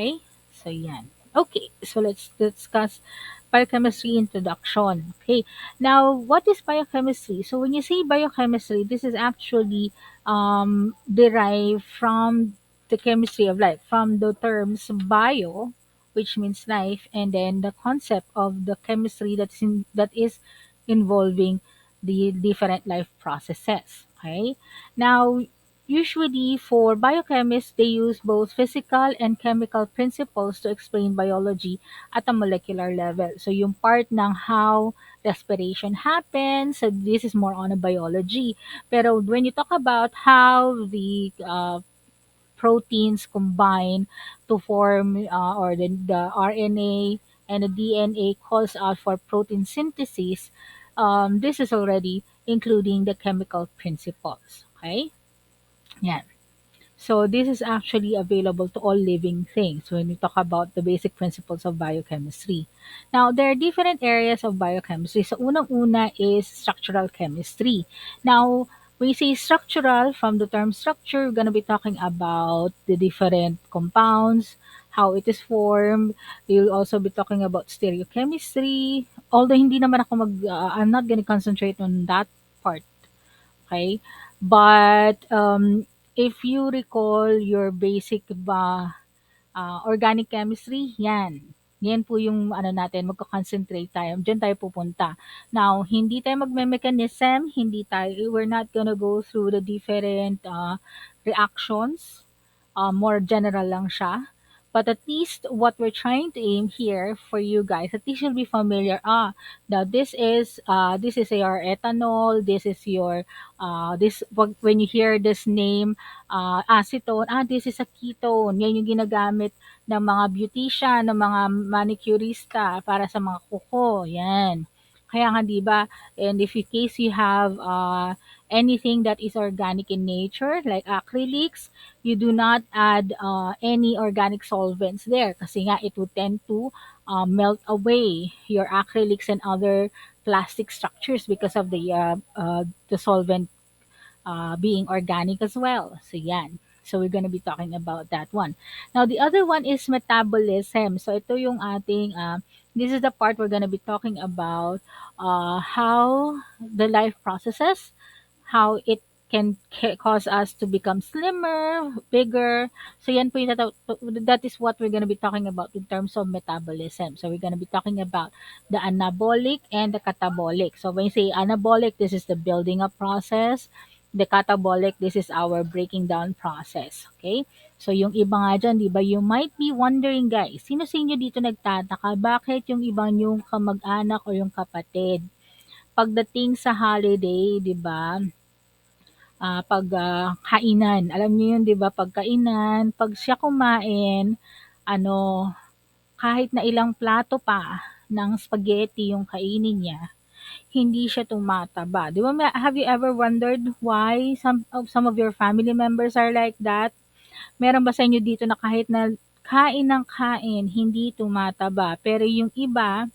Okay? So, yan. Okay, so let's discuss biochemistry introduction. Okay, now what is biochemistry? So, when you say biochemistry, this is actually derived from the chemistry of life, from the terms bio, which means life, and then the concept of the chemistry that is involving the different life processes. Okay, now usually, for biochemists, they use both physical and chemical principles to explain biology at a molecular level. So, yung part ng how respiration happens, so this is more on a biology. Pero when you talk about how the proteins combine to form or the RNA and the DNA calls out for protein synthesis, this is already including the chemical principles. Okay? Yeah. So this is actually available to all living things when we talk about the basic principles of biochemistry. Now, there are different areas of biochemistry. So unang-una is structural chemistry. Now, when you say structural, from the term structure, we're going to be talking about the different compounds, how it is formed. We'll also be talking about stereochemistry. Although hindi naman ako I'm not going to concentrate on that part. Okay? But if you recall your basic organic chemistry, yan. Yan po yung ano natin, magko-concentrate tayo. Diyan tayo pupunta. Now, hindi tayo magme-mechanism, we're not gonna go through the different reactions. More general lang siya. But at least what we're trying to aim here for you guys, at least you'll be familiar. Now this is your ethanol. This is your when you hear this name, acetone. This is a ketone. Yan yung ginagamit ng mga beautician, ng mga manicurista para sa mga kuko. Yan. Kaya nga 'di ba? And if in case you have anything that is organic in nature like acrylics, you do not add any organic solvents there kasi nga it would tend to melt away your acrylics and other plastic structures because of the solvent being organic as well. So yan. So we're going to be talking about that one. Now the other one is metabolism. So ito yung ating this is the part we're going to be talking about how the life processes, how it can cause us to become slimmer, bigger. So yan po yung that is what we're going to be talking about in terms of metabolism. So we're going to be talking about the anabolic and the catabolic. So when you say anabolic, this is the building up process. The catabolic, this is our breaking down process. Okay? So yung iba nga dyan, di ba, you might be wondering guys, sino sa inyo dito nagtataka, bakit yung ibang yung kamag-anak o yung kapatid, pagdating sa holiday, di ba, kainan. Alam niyo 'yun, 'di ba, pagkainan, 'pag siya kumain, ano, kahit na ilang plato pa ng spaghetti yung kainin niya, hindi siya tumataba. 'Di ba, have you ever wondered why some of your family members are like that? Meron ba sa inyo dito na kahit na kain ng kain, hindi tumataba, pero yung iba,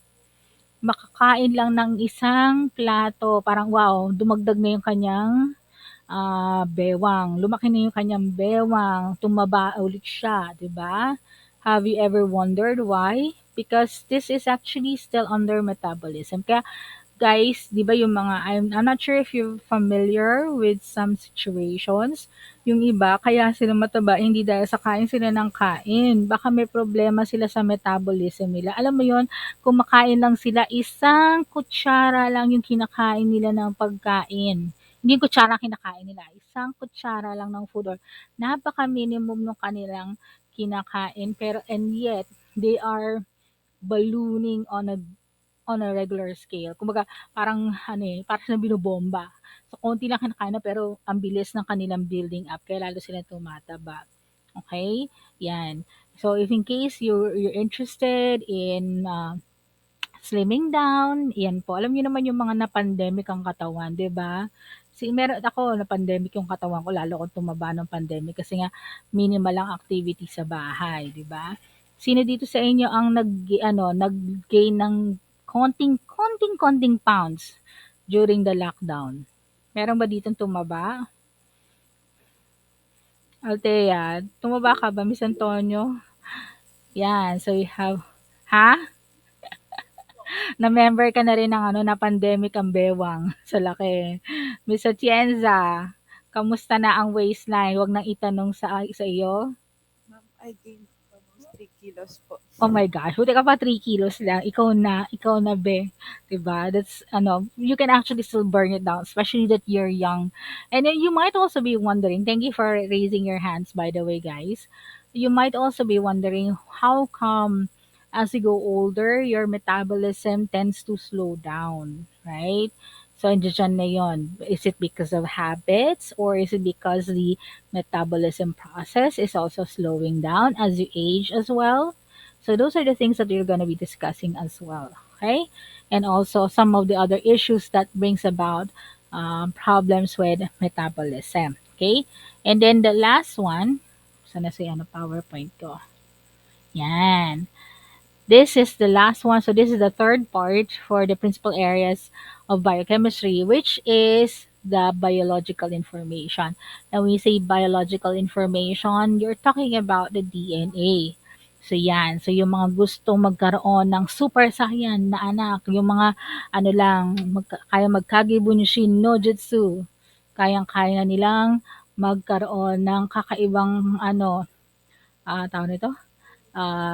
makakain lang ng isang plato, parang wow, dumagdag na yung kanyang bewang. Lumaki na yung kanyang bewang, tumaba ulit siya, 'di ba? Have you ever wondered why? Because this is actually still under metabolism. Kaya guys, 'di ba yung mga I'm not sure if you're familiar with some situations. Yung iba kaya sila mataba hindi dahil sa kain sila ng kain. Baka may problema sila sa metabolism nila. Alam mo yon, kumakain lang sila isang kutsara lang yung kinakain nila ng pagkain. Hindi yung kutsara kinakain nila, isang kutsara lang ng food or napaka-minimum ng kanilang kinakain pero and yet they are ballooning on a regular scale. Kumbaga parang ano, parang silang binobomba. So konti lang kinakain na pero ang bilis ng kanilang building up kaya lalo silang tumataba. Okay? Yan. So if in case you're interested in slimming down, yan po. Alam niyo naman yung mga na-pandemic ang katawan, 'di ba? Meron ako na-pandemic yung katawan ko lalo kung tumaba ng pandemic kasi nga minimal lang activity sa bahay, 'di ba? Sino dito sa inyo ang nag-gain ng konting pounds during the lockdown? Meron ba ditong tumaba? Althea, tumaba ka ba, Miss Antonio? Yan, so you have ha? Na-member ka na rin ng ano, na pandemic ang bewang. Sa laki. Miss Atienza, kamusta na ang waistline? Wag nang itanong sa iyo. Ma'am, I gained almost 3 kilos po. Oh my gosh, buti ka pa 3 kilos lang. Ikaw na be. 'Di ba? That's ano, you can actually still burn it down, especially that you're young. And then you might also be wondering, thank you for raising your hands by the way, guys. You might also be wondering how come as you go older, your metabolism tends to slow down, right? So, andyan na yun. Is it because of habits or is it because the metabolism process is also slowing down as you age as well? So those are the things that we're going to be discussing as well. Okay. And also some of the other issues that brings about problems with metabolism. Okay. And then the last one, sana si ano PowerPoint ko. Yan. This is the last one. So this is the third part for the principal areas of biochemistry, which is the biological information. And when we say biological information, you're talking about the DNA. So yan. So yung mga gustong magkaroon ng super saiyan na anak, yung mga ano lang, kaya magkagibunshin no jutsu, kayang-kaya nilang magkaroon ng kakaibang ano, tawag nito,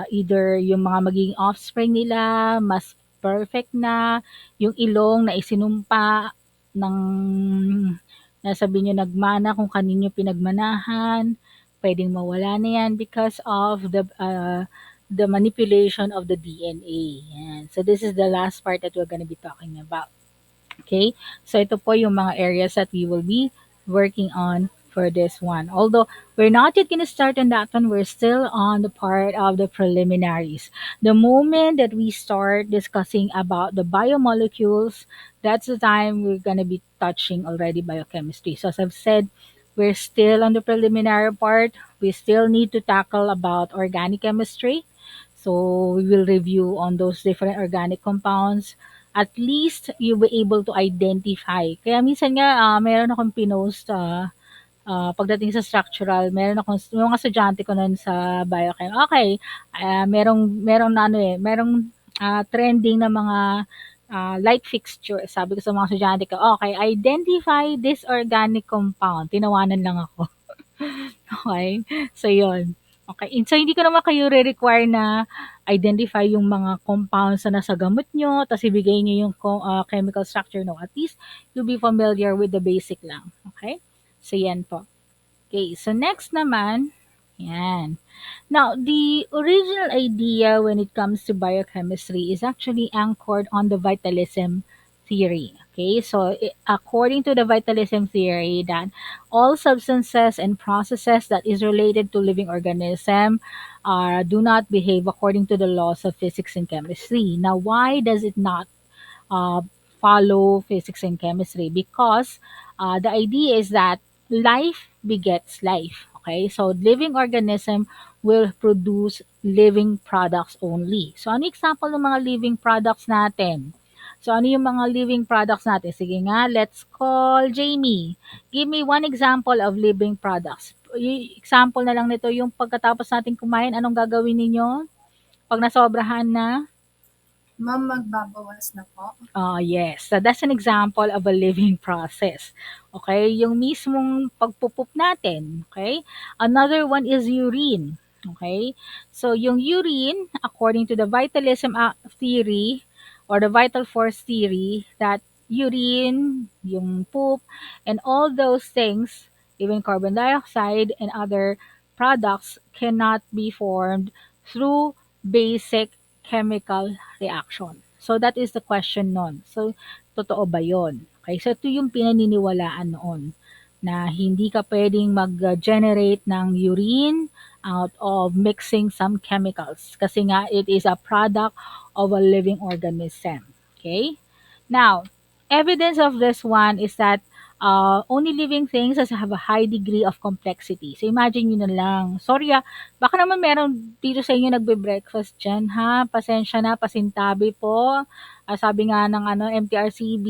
either yung mga magiging offspring nila mas perfect na, yung ilong na isinumpa ng nasabi niyo nagmana kung kanino pinagmanahan, pwedeng mawala na yan because of the manipulation of the DNA. Yan. So this is the last part that we're gonna be talking about. Okay? So ito po yung mga areas that we will be working on for this one. Although we're not yet gonna start on that one, we're still on the part of the preliminaries. The moment that we start discussing about the biomolecules, that's the time we're gonna be touching already biochemistry. So as I've said, we're still on the preliminary part. We still need to tackle about organic chemistry. So we will review on those different organic compounds. At least you'll be able to identify. Kaya minsan nga, meron akong pinost, pagdating sa structural, meron akong yung mga estudyante ko nun sa biochem. Okay, merong na ano eh, merong trending na mga light fixture. Sabi ko sa mga estudyante ko, okay, identify this organic compound. Tinawanan lang ako. Okay? So, yun. Okay. And so, hindi ko naman kayo re-require na identify yung mga compounds na nasa gamot nyo, tapos ibigay nyo yung chemical structure. No, at least you'll be familiar with the basic lang. Okay? So, yan po. Okay. So, next naman, yan. Now, the original idea when it comes to biochemistry is actually anchored on the vitalism theory. Okay, so according to the vitalism theory, that all substances and processes that is related to living organism do not behave according to the laws of physics and chemistry. Now, why does it not uh, follow physics and chemistry because the idea is that life begets life. Okay, so living organism will produce living products only. So ano example ng mga living products natin? So ano yung mga living products natin? Sige nga, let's call Jamie. Give me one example of living products. Example na lang nito yung pagkatapos natin kumain, anong gagawin ninyo? Pag nasobrahan na? Ma'am, magbabawas na po. Yes. So that's an example of a living process. Okay? Yung mismong pagpupup natin. Okay? Another one is urine. Okay? So yung urine, according to the vitalism theory or the vital force theory, that urine, yung poop, and all those things, even carbon dioxide and other products cannot be formed through basic chemical reaction. So that is the question nun. So totoo ba 'yon? Okay, so ito yung pinaniniwalaan noon na hindi ka pwedeng mag-generate ng urine out of mixing some chemicals kasi nga it is a product of a living organism. Okay? Now, evidence of this one is that only living things have a high degree of complexity. So imagine nyo na lang. Sorry baka naman meron dito sa inyo nagbe-breakfast dyan ha. Pasensya na, pasintabi po. Sabi nga ng MTRCB,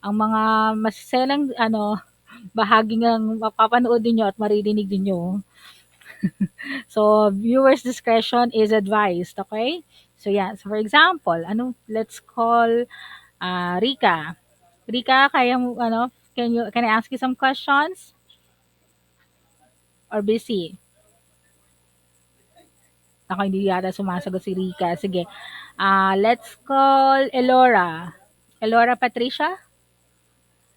ang mga masiselang bahagi ng mapapanood niyo at maririnig niyo So, viewers' discretion is advised, okay? So, yeah. So, for example, let's call Rika. Rika, kaya mo, can I ask you some questions? Or busy? Ako, hindi yata sumasagot si Rika. Sige. Let's call Elora. Elora Patricia,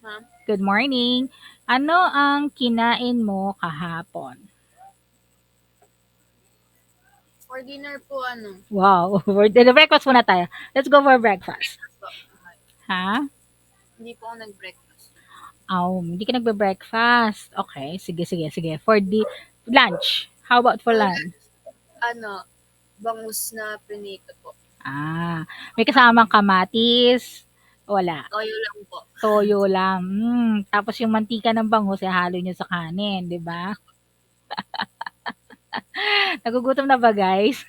Ma'am, good morning. Ano ang kinain mo kahapon? for dinner po Wow, the breakfast muna tayo. Let's go for breakfast. breakfast po. Okay. Ha? Hindi po ako nag-breakfast. Hindi ka nagbe-breakfast. Okay, sige, sige, sige. For the lunch, how about for Sa lunch? lunch, ano, bangus na prinito po. May kasamang kamatis? Wala. Toyo lang po. Toyo lang. Tapos yung mantika ng bangus, ihalo nyo sa kanin, di ba? Nagugutom na ba, guys?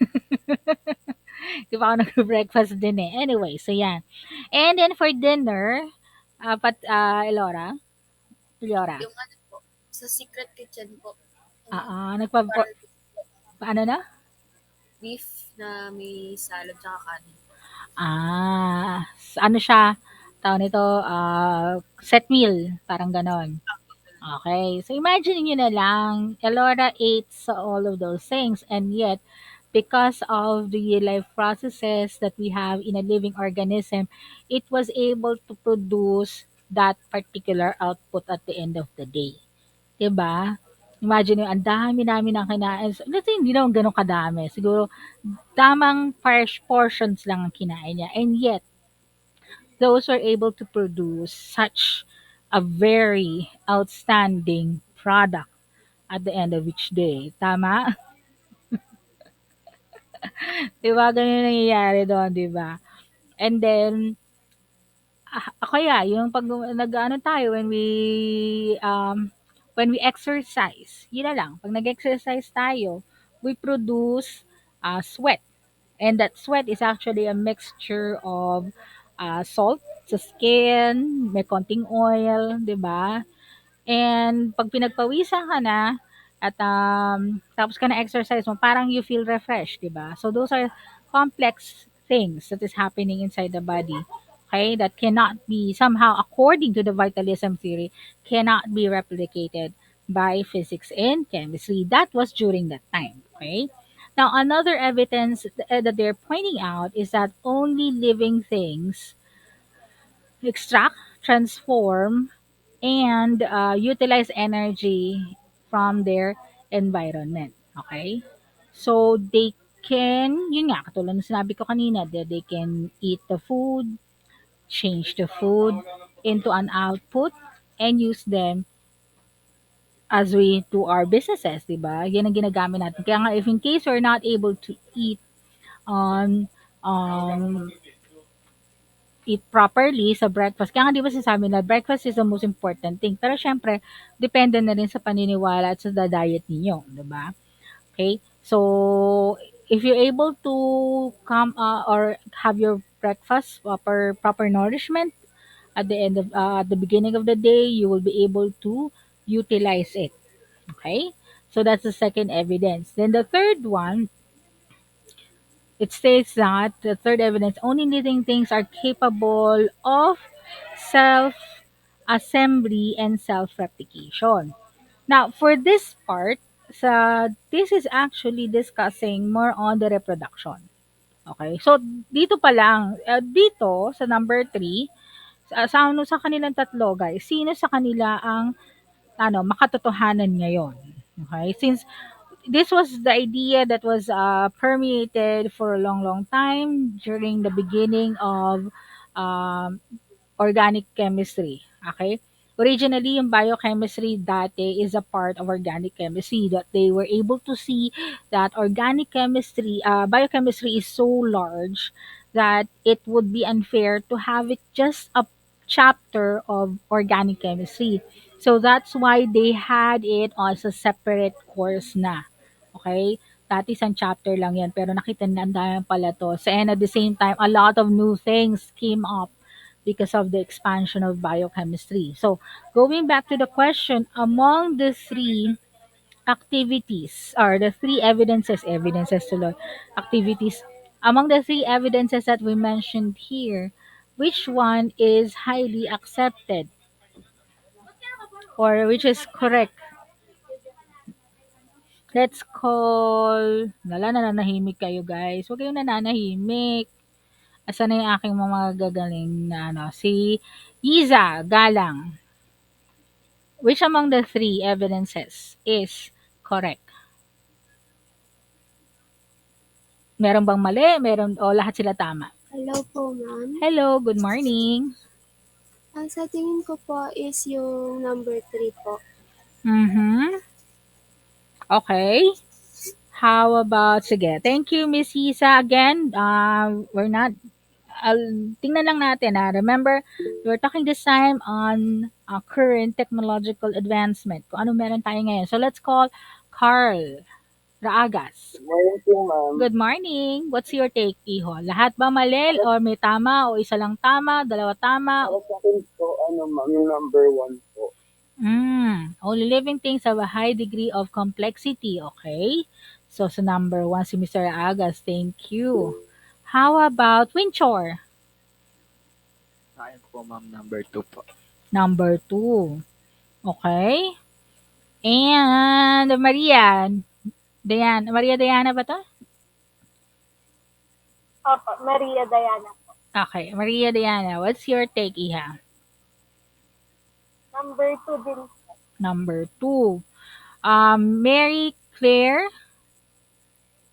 Di ba ako nag-breakfast din eh. Anyway, so yan. And then for dinner, Elora, Yung po, sa secret kitchen po. Ano, ah, nagpa, parang ano na? beef na may salad tsaka kanin. Ano siya, tawag nito, set meal, parang ganon. Okay, so imagine niyo na lang, Elora ate all of those things, and yet, because of the life processes that we have in a living organism, it was able to produce that particular output at the end of the day. 'Di ba? Imagine yung ang dami namin ng kinain. So, let's say, hindi naman ganun kadami. Siguro, tamang fresh portions lang ang kinain niya. And yet, those were able to produce such a very outstanding product at the end of each day. Tama? 'Di ba? Ganun yung nangyayari doon, 'di ba? And then, kaya yung 'pag nag-aano tayo when we exercise, yun na lang, 'pag nag-exercise tayo, we produce sweat. And that sweat is actually a mixture of salt sa skin, may konting oil, 'di ba? And 'pag pinagpawisan ka na at, tapos ka na-exercise mo, parang you feel refreshed, 'di ba? So those are complex things that is happening inside the body, okay, that cannot be somehow, according to the vitalism theory, cannot be replicated by physics and chemistry. That was during that time, okay? Now, another evidence that they're pointing out is that only living things extract, transform, and utilize energy from their environment. Okay? So, they can, yun nga, katulad ng sinabi ko kanina, that they can eat the food, change the food into an output, and use them as we do our businesses, di ba? Yan ang ginagamit natin. Kaya nga, if in case we're not able to on um, eat properly sa breakfast. Kaya nga 'di ba sinasabi na breakfast is the most important thing. Pero syempre, depende na rin sa paniniwala at sa diet ninyo, 'di ba? Okay? So, if you're able to come or have your breakfast proper nourishment at the beginning of the day, you will be able to utilize it. Okay? So that's the second evidence. Then the third one, it states that the third evidence, only living things are capable of self assembly and self replication. Now, for this part, this is actually discussing more on the reproduction. Okay? So, dito pa lang, dito sa number 3, sa kanilang tatlo, guys, sino sa kanila ang makatotohanan ngayon? Okay? Since this was the idea that was permeated for a long, long time during the beginning of um, organic chemistry. Okay? Originally, yung biochemistry dati is a part of organic chemistry, that they were able to see that biochemistry is so large that it would be unfair to have it just a chapter of organic chemistry. So that's why they had it as a separate course na. Okay? Dati isang chapter lang yan, pero nakita na ang dami pala to. So, and at the same time, a lot of new things came up because of the expansion of biochemistry. So, going back to the question, among the three activities or the three evidences to Lord, activities among the three evidences that we mentioned here, which one is highly accepted or which is correct? Let's call, wala, nananahimik kayo guys. Huwag kayong nananahimik. Asan na yung aking mga gagaling na ano, si Iza Galang. Which among the three evidences is correct? Meron bang mali? Meron o lahat sila tama? Hello po, ma'am. Hello, good morning. Ang sa tingin ko po is yung number 3 po. Mhm. Okay. How about, sige, thank you, Miss Isa. Again, we're not, tingnan lang natin ha. Remember, we're talking this time on current technological advancement. Kung ano meron tayo ngayon. So, let's call Carl Raagas. Morning po, ma'am. Good morning. What's your take, Iho? Lahat ba mali or may tama o isa lang tama, dalawa tama? Para sa akin po, ma'am, yung number 1 po. Only living things have a high degree of complexity, okay? So, sa number one, si Mr. Agas, thank you. How about Winchor? Sa akin po, ma'am, number 2 po. Number two. Okay. And Maria. Maria Diana ba to? Opo, Maria Diana po. Okay. Maria Diana, what's your take, Iha? Number 2 din po. Number two. Mary Claire?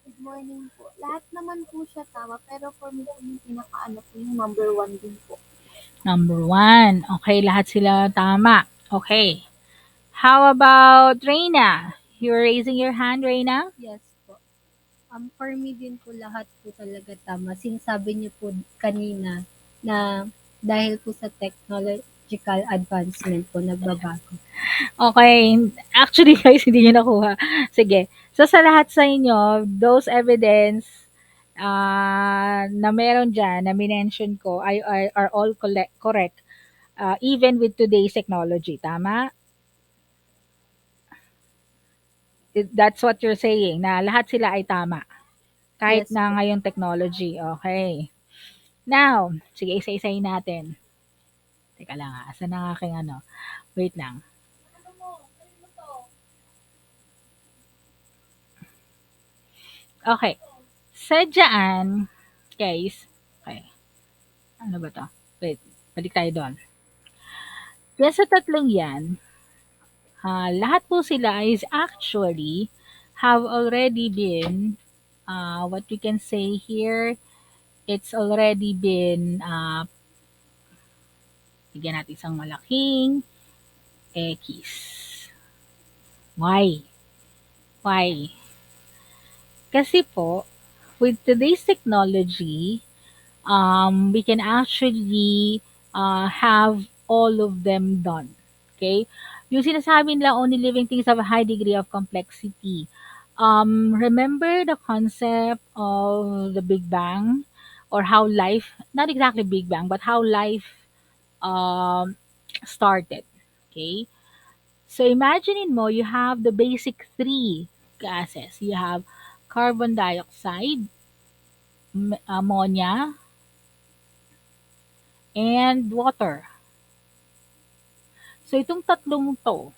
Good morning po. Lahat naman po siya tama, pero for me, yung pinakaano po, yung number 1 din po. Number one. Okay, lahat sila tama. Okay. How about Reina? You're raising your hand, Reina? Yes po. For me din po lahat po talaga tama. Sinasabi niyo po kanina na dahil po sa technological advancement po nagbabago. Okay. Actually, guys, hindi nyo nakuha. Sige. So, sa lahat sa inyo, those evidence na meron dyan, na minention ko, are all correct. Even with today's technology. Tama? That's what you're saying, na lahat sila ay tama. Kahit Yes na po. ngayong technology. Okay. Now, sige, isa-isayin natin. Teka lang ha. Asan ang aking ano? Wait lang. Okay. Sadyaan, guys. Okay. Ano ba to? Wait. Balik tayo doon. Yan sa tatlong yan, lahat po sila is actually have already been, what we can say here, it's already been, bigyan natin isang malaking X. Why? Why? Kasi po, with today's technology, we can actually have all of them done. Okay? Yung sinasabi nila, only living things have a high degree of complexity. Remember the concept of the Big Bang or how life, not exactly Big Bang, but how life um, started. Okay? So imagine mo, you have the basic three gases. You have carbon dioxide, ammonia, and water. So itong tatlong to,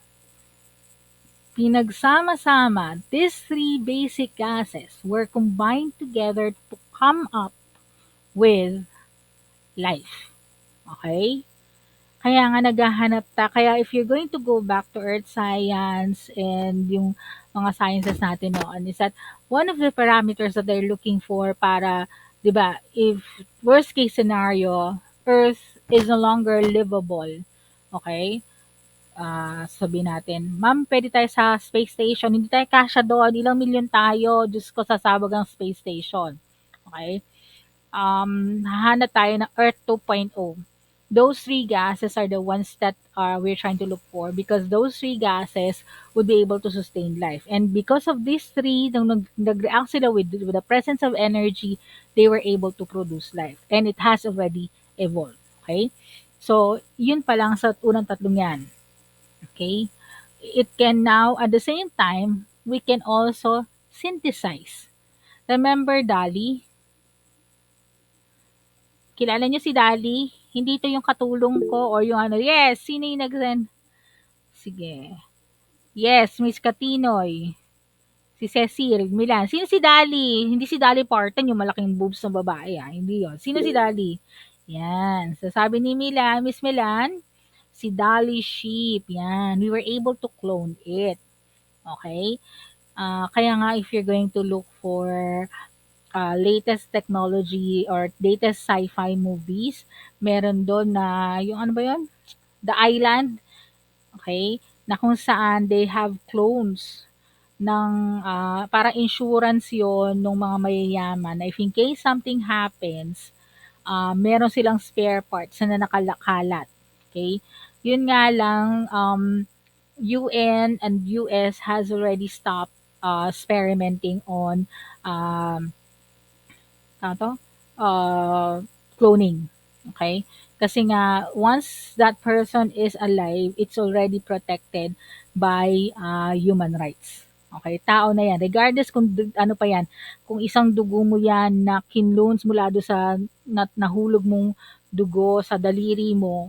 pinagsama-sama, these three basic gases were combined together to come up with life. Okay? Kaya nga naghahanap kaya if you're going to go back to earth science and yung mga sciences natin noon is that one of the parameters that they're looking for para, 'di ba, if worst case scenario, earth is no longer livable, okay? Sabihin natin, "Ma'am, pwede tayo sa space station." Hindi tayo kasya doon, ilang milyon tayo, Diyos ko, sasabog ang space station. Okay? Hahanap tayo ng Earth 2.0. Those three gases are the ones that we're trying to look for because those three gases would be able to sustain life. And because of these three, nung nag-react sila with the presence of energy, they were able to produce life. And it has already evolved. Okay? So, yun pa lang sa unang tatlong yan. Okay? it can now, at the same time, we can also synthesize. Remember Dali? Kilala niyo si Dali? Hindi ito yung katulong ko or yung ano. Yes, sino yung nag-send? Sige. Yes, Miss Katinoy. Si Cecil Milan. Sino si Dali? Hindi si Dali Parton, yung malaking boobs ng babae. Hindi yon. Sino si Dali? Yan. So, sabi ni Milan, Miss Milan, si Dali Sheep. Yan. We were able to clone it. Okay? Kaya nga, if you're going to look for latest technology or latest sci-fi movies, meron doon na, yung ano ba yun? The Island, okay? Na kung saan they have clones ng para insurance yon ng mga mayayaman na if in case something happens, meron silang spare parts na nakalakalat. Okay? Yun nga lang, UN and US has already stopped experimenting on um, ano to? Uh, cloning. Okay? Kasi nga, once that person is alive, it's already protected by human rights. Okay? Tao na yan. Regardless kung ano pa yan, kung isang dugo mo yan na kinloans mula do sa nahulog mong dugo sa daliri mo,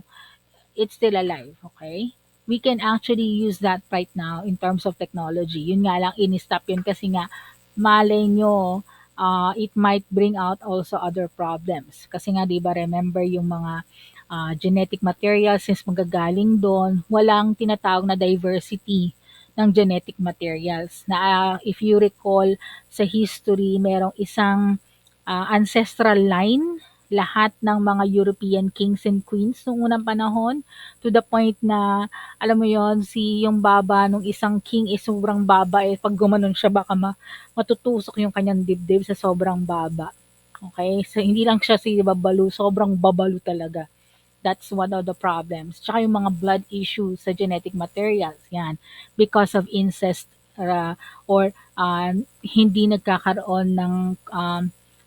it's still alive, okay? We can actually use that right now in terms of technology. Yun nga lang, in-stop yun kasi nga, malay nyo, it might bring out also other problems. Kasi nga, di ba, remember yung mga genetic materials, since magagaling doon, walang tinatawag na diversity ng genetic materials. Na if you recall sa history, merong isang ancestral line lahat ng mga European kings and queens noong unang panahon, to the point na alam mo yon, si yung baba nung isang king is sobrang baba, pag gumanon siya baka matutusok yung kanyang dibdib sa sobrang baba. Okay? So hindi lang siya si babalo, sobrang babalo talaga. That's one of the problems. Tsaka yung mga blood issues sa genetic materials, yan, because of incest or hindi nagkakaroon ng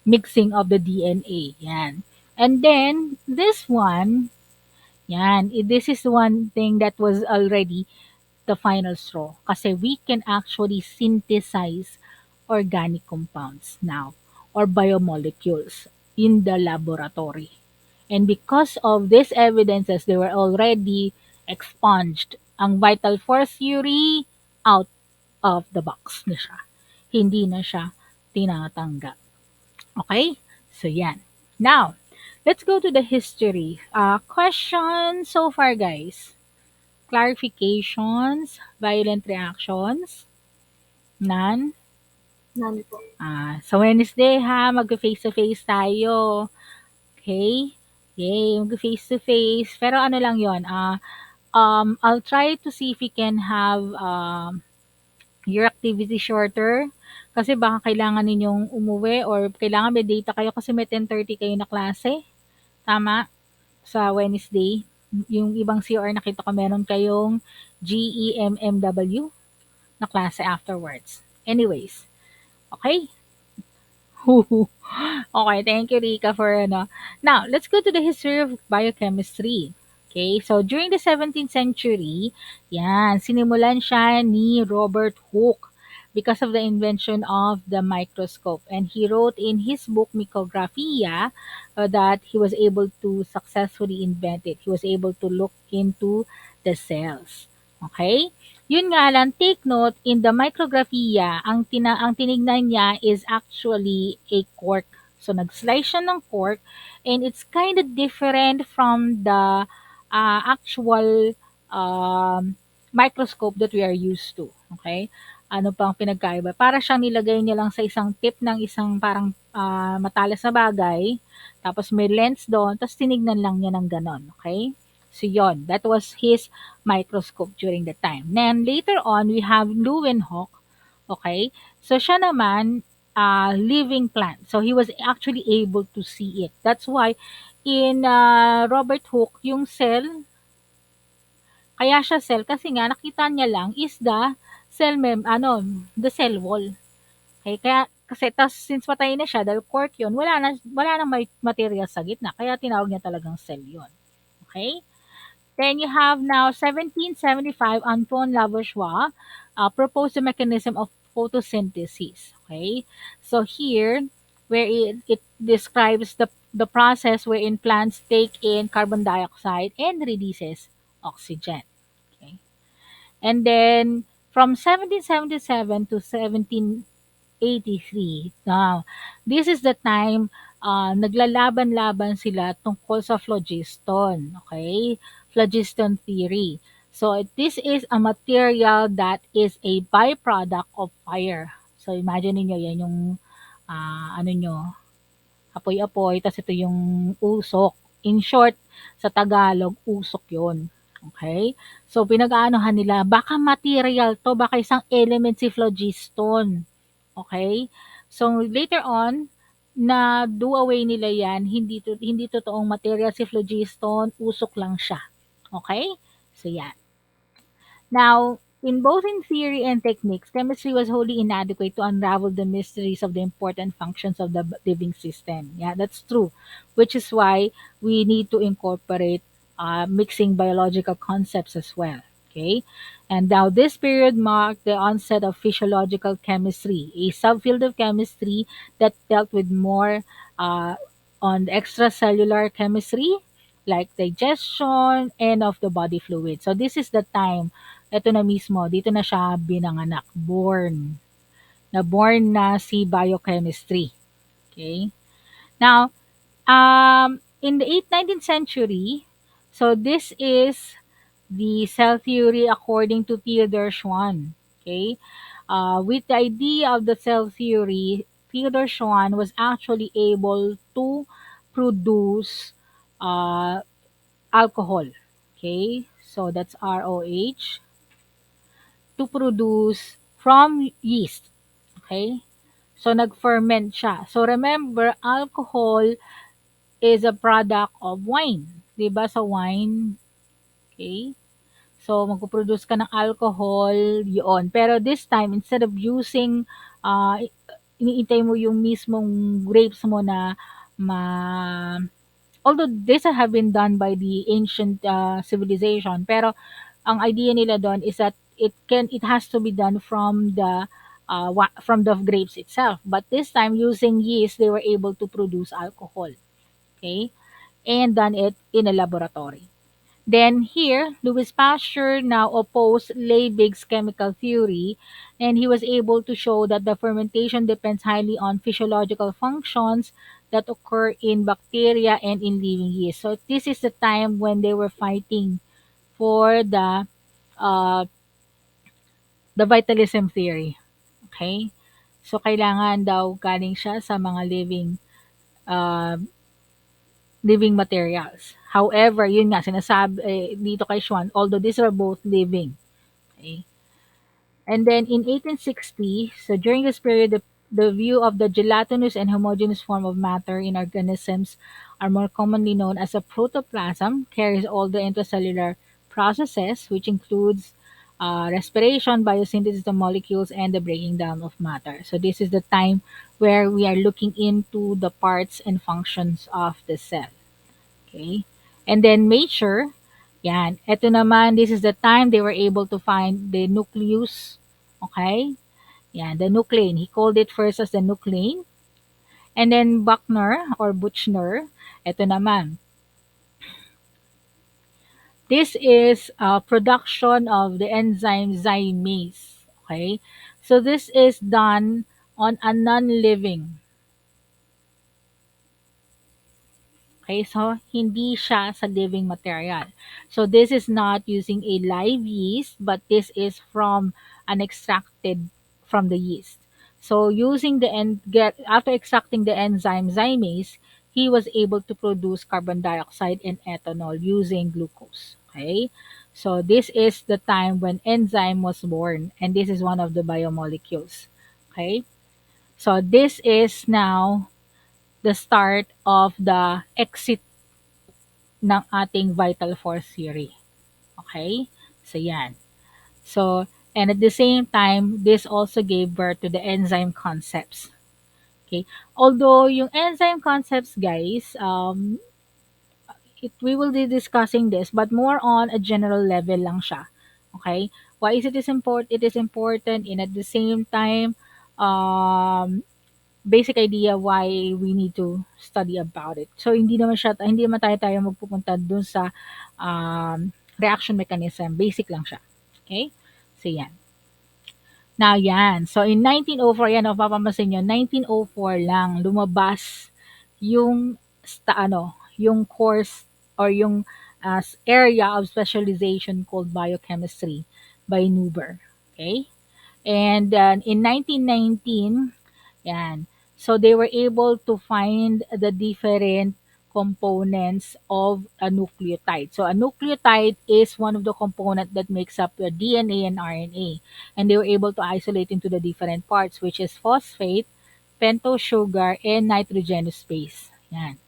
mixing of the DNA. Yan. And then, this one, yan, this is one thing that was already the final straw. Kasi we can actually synthesize organic compounds now or biomolecules in the laboratory. And because of these evidences, they were already expunged. Ang vital force theory, out of the box na siya. Hindi na siya tinatanggap. Okay? So, yan. Now, let's go to the history. Question so far, guys. Clarifications, violent reactions, none. None po. Sa Wednesday ha, mag-face-to-face tayo. Okay? Yay, mag-face-to-face. Pero ano lang yon, I'll try to see if we can have your activity shorter. Kasi baka kailangan ninyong umuwi or kailangan may data kayo kasi may 10:30 kayo na klase. Tama? Sa Wednesday. Yung ibang CR nakita ko meron kayong GEMMW na klase afterwards. Anyways, okay? Okay, thank you, Rika, for ano. Now, let's go to the history of biochemistry. Okay, so during the 17th century, yan, sinimulan siya ni Robert Hooke because of the invention of the microscope. And he wrote in his book Micrographia that he was able to successfully invent it. He was able to look into the cells. Okay? Yun nga lang, take note, in the micrographia, ang tinignan niya is actually a cork. So, nag-slice siya ng cork and it's kind of different from the actual microscope that we are used to. Okay? Ano pang pinagkaiba? Para siyang nilagay niya lang sa isang tip ng isang parang matalas na bagay, tapos may lens doon, tapos tinignan lang niya ng ganon. Okay? So, yon. That was his microscope during the time. Then, later on, we have Leeuwenhoek. Okay? So, siya naman, living plant. So, he was actually able to see it. That's why, in Robert Hooke, yung cell, kaya siya cell kasi nga nakita niya lang is the the cell wall. Okay, kaya kasi tas since patay na siya dahil cork 'yon, wala nang may material sa gitna kaya tinawag niya talagang cell 'yon. Okay? Then you have now 1775, Antoine Lavoisier proposed the mechanism of photosynthesis. Okay, so here where it describes the process wherein plants take in carbon dioxide and releases oxygen. Okay, and then from 1777 to 1783. Now, this is the time naglalaban-laban sila tungkol sa phlogiston. Okay? Phlogiston theory. So, this is a material that is a byproduct of fire. So, imagine niyo yan yung ano nyo, apoy-apoy, tas ito yung usok. In short, sa Tagalog, usok yon. Okay? So, pinag-aanohan nila, baka material to, baka isang element si phlogiston. Okay? So, later on, na do away nila yan, hindi totoong material si phlogiston, usok lang siya. Okay? So, yan. Now, in both in theory and techniques, chemistry was wholly inadequate to unravel the mysteries of the important functions of the living system. Yeah, that's true. Which is why we need to incorporate mixing biological concepts as well. Okay, and now this period marked the onset of physiological chemistry, a subfield of chemistry that dealt with more uh, on extracellular chemistry, like digestion and of the body fluid. So this is the time, eto na mismo, dito na siya binanganak, born. Na-born na si biochemistry. Okay? Now, in the 19th century, so this is the cell theory according to Theodore Schwann. Okay? With the idea of the cell theory, Theodore Schwann was actually able to produce uh, alcohol. Okay? So that's ROH to produce from yeast. Okay? So, nag-ferment siya. So, remember, alcohol is a product of wine. 'Di ba sa wine? Okay? So, magpo-produce ka ng alcohol, yun. Pero this time, instead of using, uh, iniintay mo yung mismong grapes mo na ma although this have been done by the ancient civilization, pero ang idea nila doon is that it has to be done from from the grapes itself. But this time using yeast, they were able to produce alcohol. Okay, and done it in a laboratory. Then here, Louis Pasteur now opposed Liebig's chemical theory, and he was able to show that the fermentation depends highly on physiological functions that occur in bacteria and in living yeast. So this is the time when they were fighting for uh, the vitalism theory. Okay? So kailangan daw galing siya sa mga uh, living materials. However, yun nga sinasabi dito kay Schwann, although these are both living. Okay? And then in 1860, so during this period, the view of the gelatinous and homogeneous form of matter in organisms are more commonly known as a protoplasm, carries all the intracellular processes, which includes respiration, biosynthesis of molecules, and the breaking down of matter. So this is the time where we are looking into the parts and functions of the cell. Okay? And then mature, yan. Ito naman, this is the time they were able to find the nucleus. Okay? Yan, the nuclein. He called it first as the nuclein. And then Buchner or Buchner, ito naman. This is production of the enzyme zymase. Okay? So this is done on a non-living. Okay, so hindi siya sa living material. So this is not using a live yeast, but this is from an extracted from the yeast. So using after extracting the enzyme zymase, he was able to produce carbon dioxide and ethanol using glucose. Okay, so this is the time when enzyme was born, and this is one of the biomolecules. Okay, so this is now the start of the exit ng ating vital force theory. Okay? So, yan. So, and at the same time, this also gave birth to the enzyme concepts. Okay? Although, yung enzyme concepts, guys, we will be discussing this, but more on a general level lang siya. Okay? Why is it is important? It is important, and at the same time, basic idea why we need to study about it. So hindi naman tayo magpupunta dun sa reaction mechanism. Basic lang siya. Okay? So yan. Now yan. So in 1904, yan, mapapansin nyo, 1904 lang lumabas yung yung course or yung area of specialization called biochemistry by Nuber. Okay? And in 1919, yan. So they were able to find the different components of a nucleotide. So a nucleotide is one of the component that makes up the DNA and RNA. And they were able to isolate into the different parts, which is phosphate, pentose sugar, and nitrogenous base. Yan.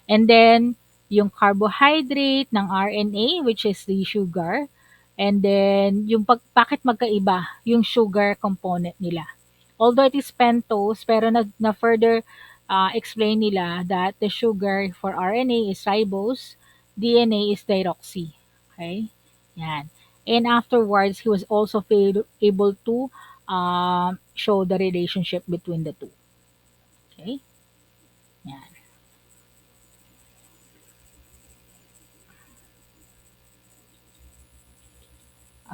And then, yung carbohydrate ng RNA, which is the sugar. And then, yung bakit magkaiba yung sugar component nila. Although it is pentose, pero na further explain nila that the sugar for RNA is ribose, DNA is deoxy. Okay? Yan. And afterwards, he was also able to show the relationship between the two. Okay? Yan.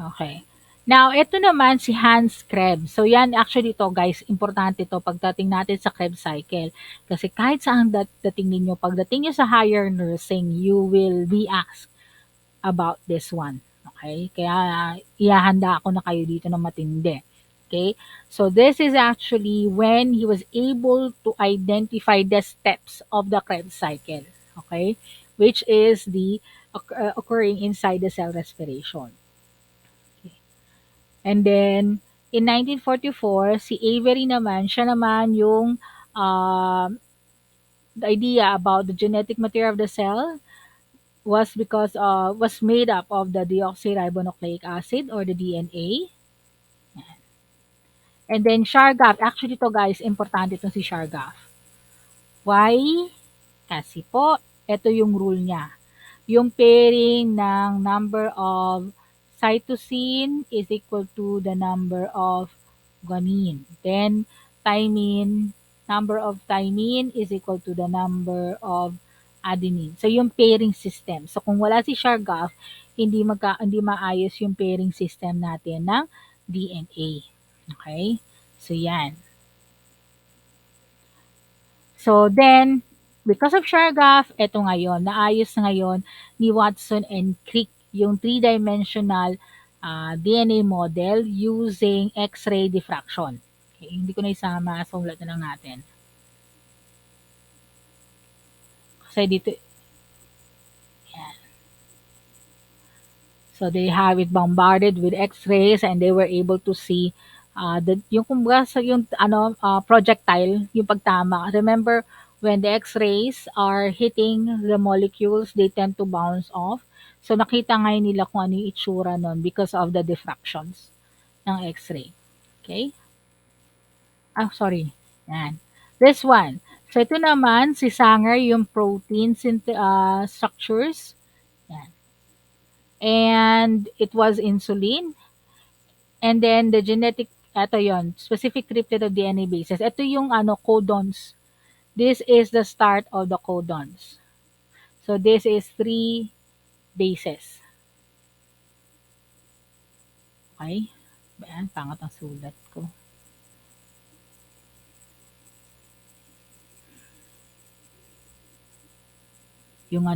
Okay. Now, ito naman si Hans Krebs. So, yan, actually to guys, importante to pagdating natin sa Krebs cycle. Kasi kahit saan dating ninyo, pagdating nyo sa higher nursing, you will be asked about this one. Okay? Kaya, ihahanda ako na kayo dito na matindi. Okay? So, this is actually when he was able to identify the steps of the Krebs cycle. Okay? Which is the occurring inside the cell respiration. And then, in 1944, si Avery naman, siya naman yung the idea about the genetic material of the cell was made up of the deoxyribonucleic acid or the DNA. And then Chargaff, actually to guys, importante itong si Chargaff. Why? Kasi po, ito yung rule niya. Yung pairing ng number of cytosine is equal to the number of guanine. Then, thymine, number of thymine is equal to the number of adenine. So, yung pairing system. So, kung wala si Chargaff, hindi maayos yung pairing system natin ng DNA. Okay? So, yan. So then, because of Chargaff, eto ngayon, naayos na ngayon ni Watson and Crick yung three-dimensional DNA model using X-ray diffraction. Okay, hindi ko na isama, so ulat na lang natin. Kasi dito, yan. So they have it bombarded with X-rays and they were able to see yung kumbaga sa yung projectile, yung pagtama. Remember, when the X-rays are hitting the molecules, they tend to bounce off. So nakita ngayon nila kung ano yung itsura nun because of the diffractions ng X-ray. Okay? Sorry. Yan. This one. So ito naman, si Sanger, yung protein structures. Yan. And it was insulin. And then the genetic, ito yon, specific cryptid of DNA bases. Ito yung codons. This is the start of the codons. So this is 3 bases. Okay? Ayan, pangat ang sulat ko. Yung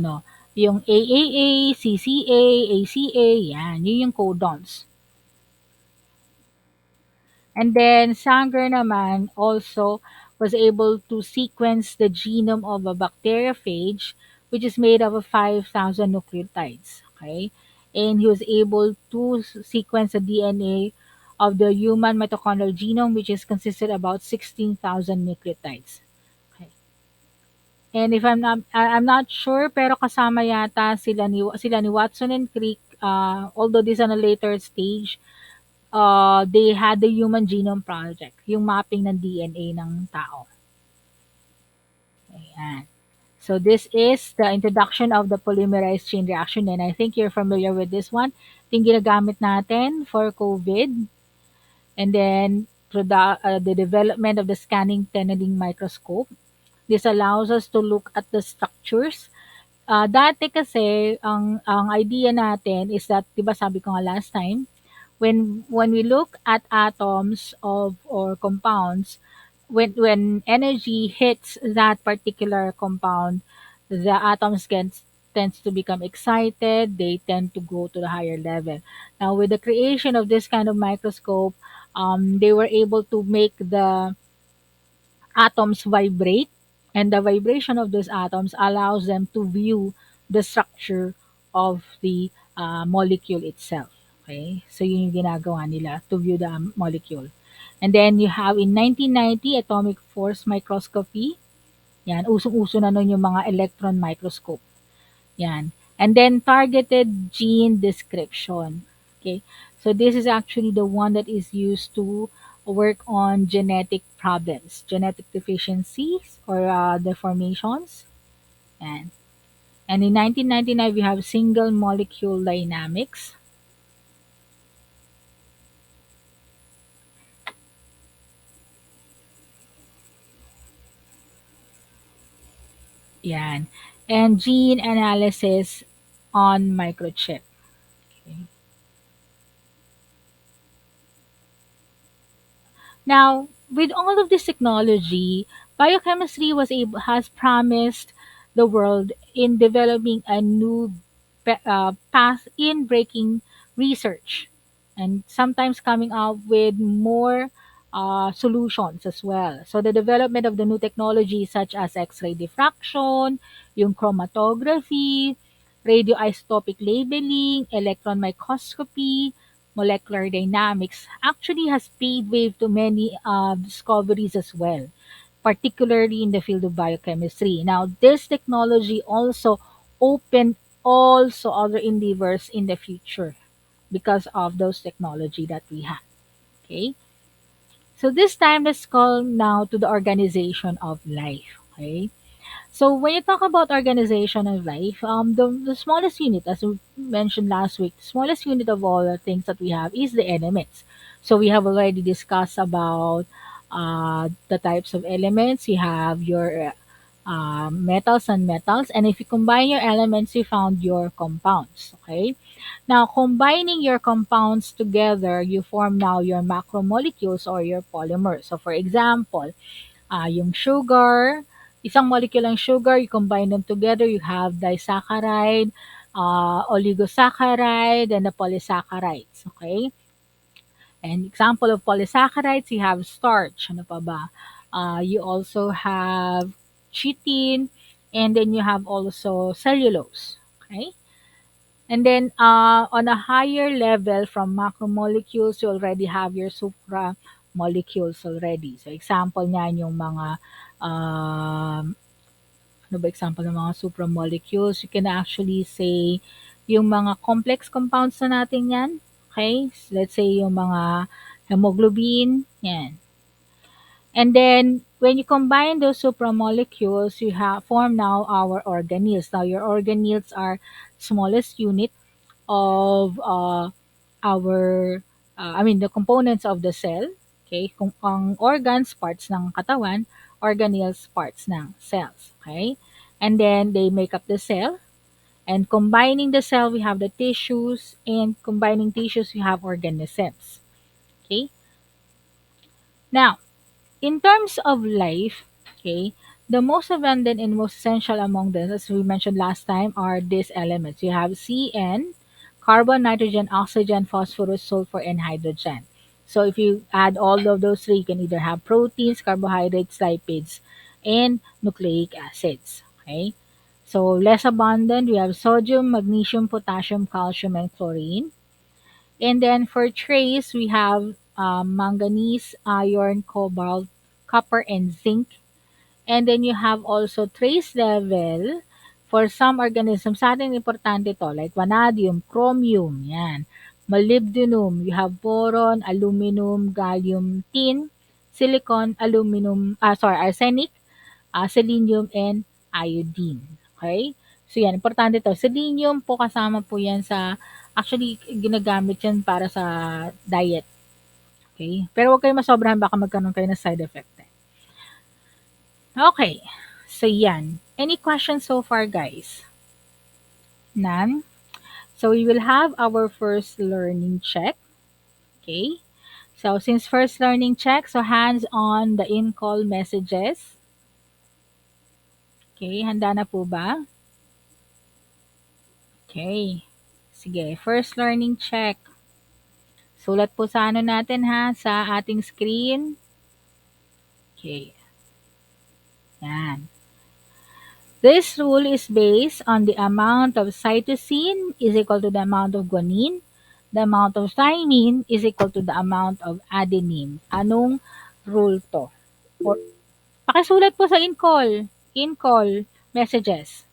yung AAA, CCA, ACA, yan, yun yung codons. And then Sanger naman also was able to sequence the genome of a bacteriophage, which is made up of 5,000 nucleotides. Okay? And he was able to sequence the DNA of the human mitochondrial genome, which is consisted about 16,000 nucleotides. Okay. And if I'm not sure, pero kasama yata sila ni Watson and Crick, although this is on a later stage, they had the Human Genome Project, yung mapping ng DNA ng tao. Ayan. So this is the introduction of the polymerized chain reaction, and I think you're familiar with this one. Ito yung ginagamit natin for COVID, and then the development of the scanning tunneling microscope. This allows us to look at the structures. Dati kasi ang idea natin is that 'di ba sabi ko nga last time, when we look at atoms of or compounds, when energy hits that particular compound, the atoms tends to become excited, they tend to go to the higher level. Now with the creation of this kind of microscope, they were able to make the atoms vibrate, and the vibration of those atoms allows them to view the structure of the molecule itself. Okay? So yun yung ginagawa nila to view the molecule. And then you have in 1990 atomic force microscopy. Yan, usong-uso na nun yung mga electron microscope. Yan. And then targeted gene description. Okay. So this is actually the one that is used to work on genetic problems, genetic deficiencies or deformations. And in 1999 we have single molecule dynamics. Yan. And gene analysis on microchip. Okay. Now, with all of this technology, biochemistry has promised the world in developing a new path in breaking research, and sometimes coming up with more solutions as well. So the development of the new technology such as X-ray diffraction, yung chromatography, radioisotopic labeling, electron microscopy, molecular dynamics actually has paved way to many discoveries as well, particularly in the field of biochemistry. Now, this technology also opened also other endeavors in the future because of those technology that we have. Okay. So this time, let's call now to the organization of life. Okay. So when you talk about organization of life, the smallest unit, as we mentioned last week, the smallest unit of all the things that we have is the elements. So we have already discussed about the types of elements. You have your metals and metals, and if you combine your elements, you found your compounds. Okay. Now combining your compounds together, you form now your macromolecules or your polymers. So for example, yung sugar, isang molecule ng sugar, you combine them together, you have disaccharide, oligosaccharide, and the polysaccharides. Okay? And example of polysaccharides, you have starch. Ano pa ba? You also have chitin, and then you have also cellulose. Okay? And then on a higher level from macromolecules, you already have your supramolecules already. So example niyan yung mga ano ba example ng mga supramolecules? You can actually say yung mga complex compounds na natin yan. Okay? So let's say yung mga hemoglobin, yan. And then when you combine those supramolecules, you have form now our organelles. Now your organelles are smallest unit of our I mean the components of the cell. Okay? Kung ang organs parts ng katawan, organelles parts ng cells. Okay? And then they make up the cell. And combining the cell, we have the tissues, and combining tissues, we have organisms. Okay? Now, in terms of life, okay, the most abundant and most essential among them, as we mentioned last time, are these elements. You have CN, carbon, nitrogen, oxygen, phosphorus, sulfur, and hydrogen. So if you add all of those three, you can either have proteins, carbohydrates, lipids, and nucleic acids. Okay. So less abundant, we have sodium, magnesium, potassium, calcium, and chlorine. And then for trace, we have manganese, iron, cobalt, copper, and zinc. And then you have also trace level for some organisms. Sa atin importante to, like vanadium, chromium, yan. Molybdenum, you have boron, aluminum, gallium, tin, silicon, arsenic, selenium, and iodine. Okay? So yan, importante to. Selenium po kasama po yan sa, actually, ginagamit yan para sa diet. Okay? Pero huwag kayo masobrahan, baka magkaroon kayo ng side effect. Okay. So yan. Any questions so far, guys? None? So we will have our first learning check. Okay? So since first learning check, so hands on the in-call messages. Okay, handa na po ba? Okay. Sige, first learning check. Sulat po sa ano natin ha, sa ating screen. Okay. Yan. This rule is based on the amount of cytosine is equal to the amount of guanine. The amount of thymine is equal to the amount of adenine. Anong rule to? For, pakisulat po sa in-call. In-call messages.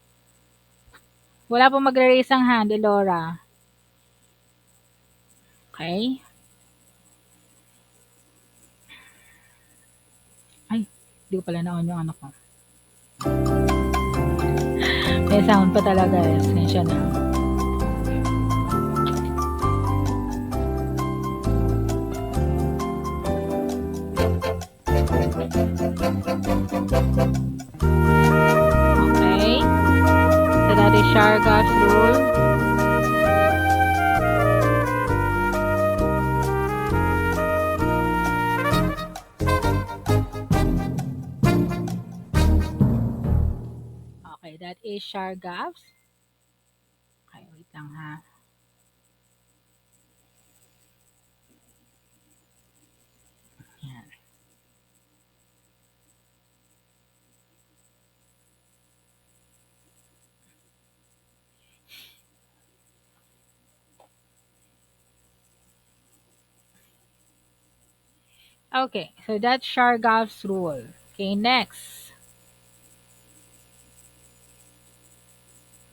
Wala pong magre-raise ang hand, Elora. Okay? Ay, di ko pala na-on yung ano ko. May sound pa talaga eh. Sinesya na. Okay. So that is Sharga's rule. Okay, that is Shargav's. Okay, wait lang ha. Yan. Okay, so that's Shargav's rule. Okay, next.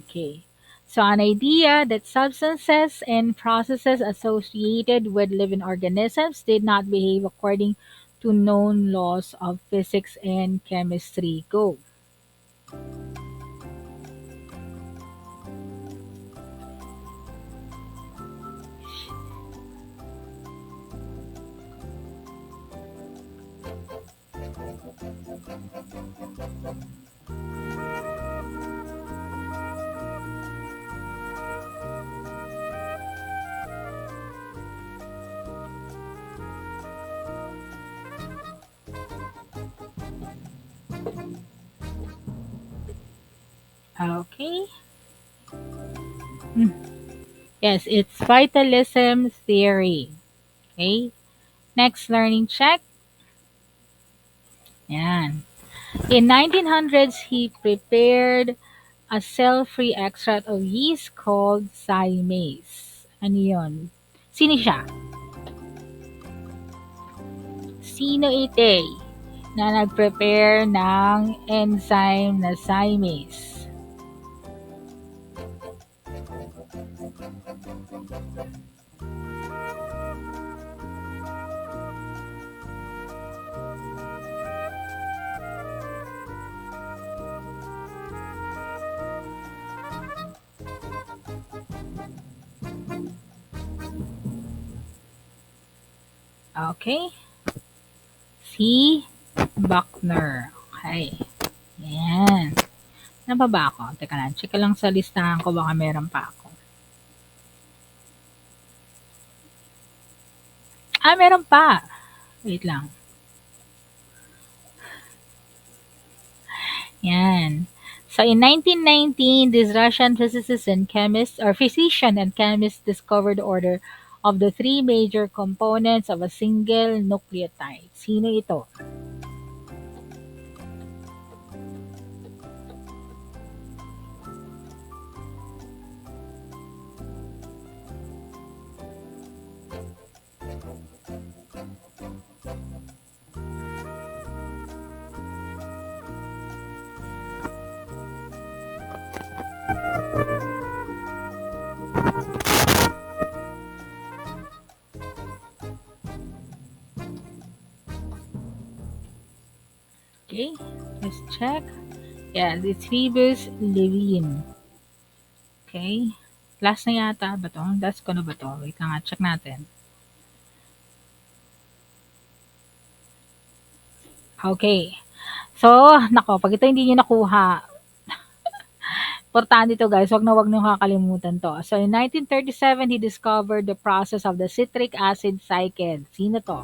Okay. So an idea that substances and processes associated with living organisms did not behave according to known laws of physics and chemistry. Go. Okay. Yes, it's vitalism theory. Okay. Next learning check. Yan. In 1900s, he prepared a cell-free extract of yeast called Siamese. Ano yun? Sino siya? Sino ite na nag-prepare ng enzyme na Siamese? Okay. Si Buckner. Okay. Yan. Ano pa ba ako? Teka lang. Check lang sa listahan ko. Baka meron pa ako. Ah, meron pa. Wait lang. Yan. So in 1919, this Russian physicist and chemist, or physician and chemist, discovered the order of the three major components of a single nucleotide. Sino ito? Okay, let's check. Yes, it's Phoebus Levine. Okay. Last na yata ba to? Last ko na ba to? Wait lang nga, check natin. Okay. So, nako, pag ito hindi niyo nakuha, importante to guys, wag niyo kakalimutan to. So, in 1937, he discovered the process of the citric acid cycle. Sino to?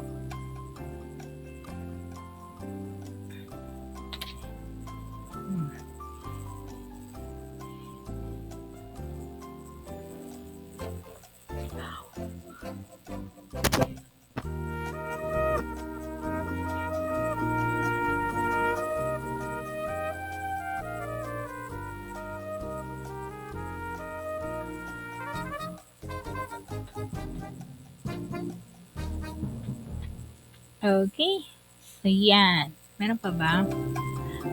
Okay. So, yan. Meron pa ba?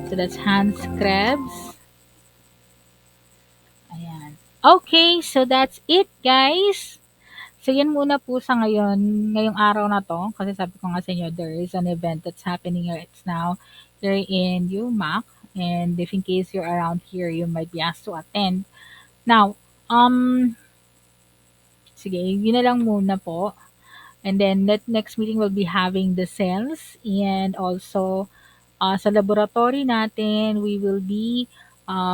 So, that's Hans Krebs. Ayan. Okay, so that's it guys. So, yan muna po sa ngayong araw na to. Kasi sabi ko nga sa inyo, there is an event that's happening right now here in UMAC. And if in case you're around here, you might be asked to attend. Now, sige, yun na lang muna po. And then, next meeting will be having the cells and also sa laboratory natin, we will be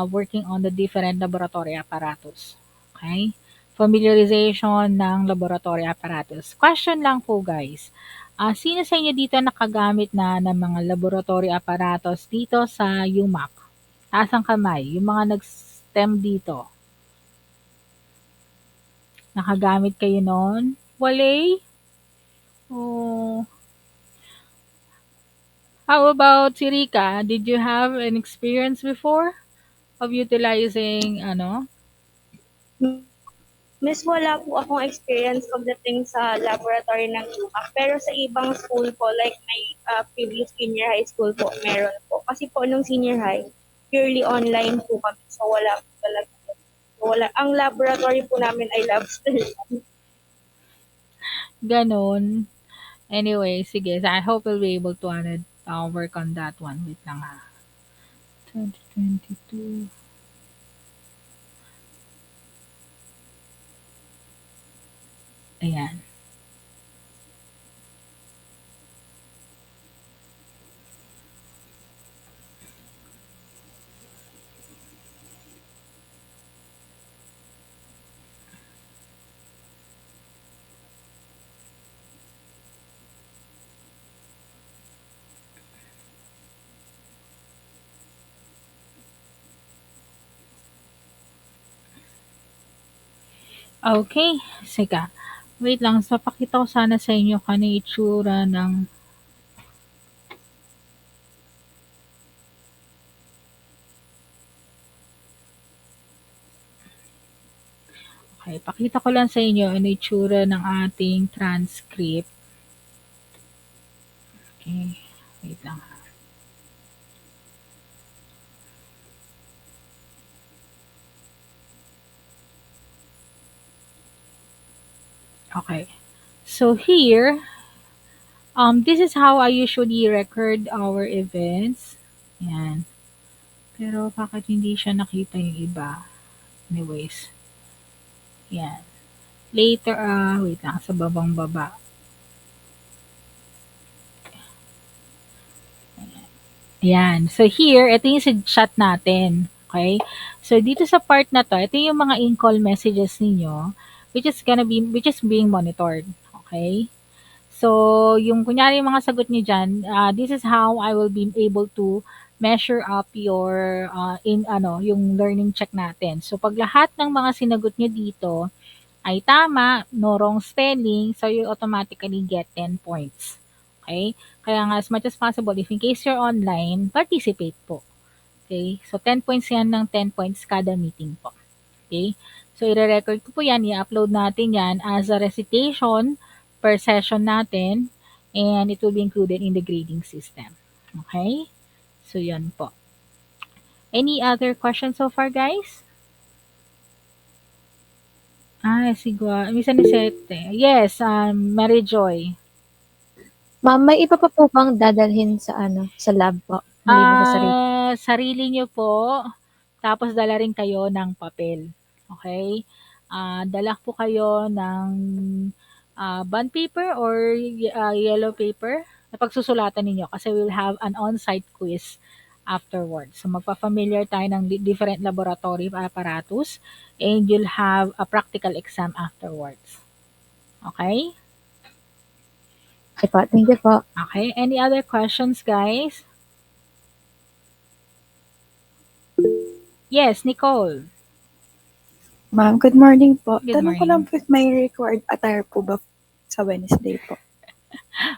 working on the different laboratory apparatus. Okay? Familiarization ng laboratory apparatus. Question lang po guys. Sino sa inyo dito nakagamit na ng mga laboratory apparatus dito sa UMAC? Taas ang kamay. Yung mga nag-STEM dito. Nakagamit kayo noon? Wale? Oh. How about si Rika? Did you have an experience before of utilizing Miss, wala po akong experience pagdating sa laboratory ng UMAC. Pero sa ibang school po, like my previous senior high school po, meron po. Kasi po nung senior high, purely online po kami. So wala po talaga. So, wala. Ang laboratory po namin ay lobster. ganon? Anyway, sige. So I hope we'll be able to work on that one. Wait lang ha. 2022. Ayan. Okay. Sige. Wait lang. So, pakita ko sana sa inyo kung ano yung itsura ng okay. Pakita ko lang sa inyo ano yung itsura ng ating transcript. Okay. Wait lang ha. Okay. So, here, this is how I usually record our events. Yan. Pero bakit hindi siya nakita yung iba? Anyways. Yan. Later, wait lang, sa babang baba. Yan. So here, ito yung sa chat natin. Okay? So dito sa part na to, ito yung mga in-call messages ninyo which is being monitored. Okay? So, yung kunyari yung mga sagot niyo dyan, this is how I will be able to measure up your yung learning check natin. So, pag lahat ng mga sinagot niyo dito ay tama, no wrong spelling, so you automatically get 10 points. Okay? Kaya nga, as much as possible, if in case you're online, participate po. Okay? So, 10 points yan ng 10 points kada meeting po. Okay? So, i-record ko po yan, i-upload natin yan as a recitation per session natin, and it will be included in the grading system. Okay? So, yan po. Any other questions so far, guys? Siguro. Misa ni Sete. Yes, Mary Joy. Ma'am, may iba pa po bang dadalhin sa sa lab po? Maliban sa sarili? sarili niyo po, tapos dala rin kayo ng papel. Okay? Dala po kayo ng bond paper or yellow paper na pagsusulatan ninyo kasi we'll have an on-site quiz afterwards. So magpa-familiar tayo ng different laboratory apparatus and you'll have a practical exam afterwards. Okay? Okay po, thank you po. Okay. Any other questions, guys? Yes, Nicole. Ma'am, good morning po. Good Tanong ko lang morning. po if may required attire po ba sa Wednesday po?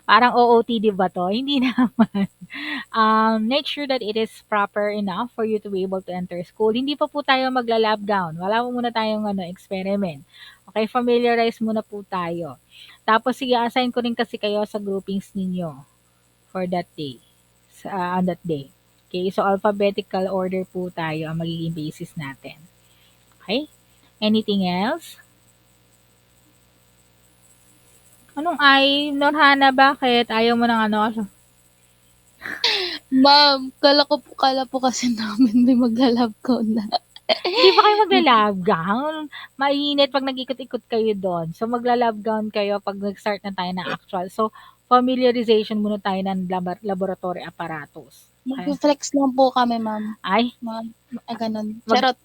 Parang OOTD ba to? Hindi naman. Make sure that it is proper enough for you to be able to enter school. Hindi pa po tayo magla-lab gown. Wala po muna tayong experiment. Okay, familiarize muna po tayo. Tapos sige, assign ko rin kasi kayo sa groupings ninyo for that day. On that day. Okay, so alphabetical order po tayo ang magiging basis natin. Okay? Anything else? Anong ay? Norhana, bakit? Ayaw mo ng Ma'am, kala po kasi namin may magla-love gown na. Hindi pa kayo magla-love gown? Mainit pag nag-ikot-ikot kayo doon. So, magla-love gown kayo pag nag-start na tayo ng actual. So, familiarization muna tayo ng laboratory apparatus. Okay? Magfe-flex lang po kami, ma'am. Ay, Ganun. Wag- Charot.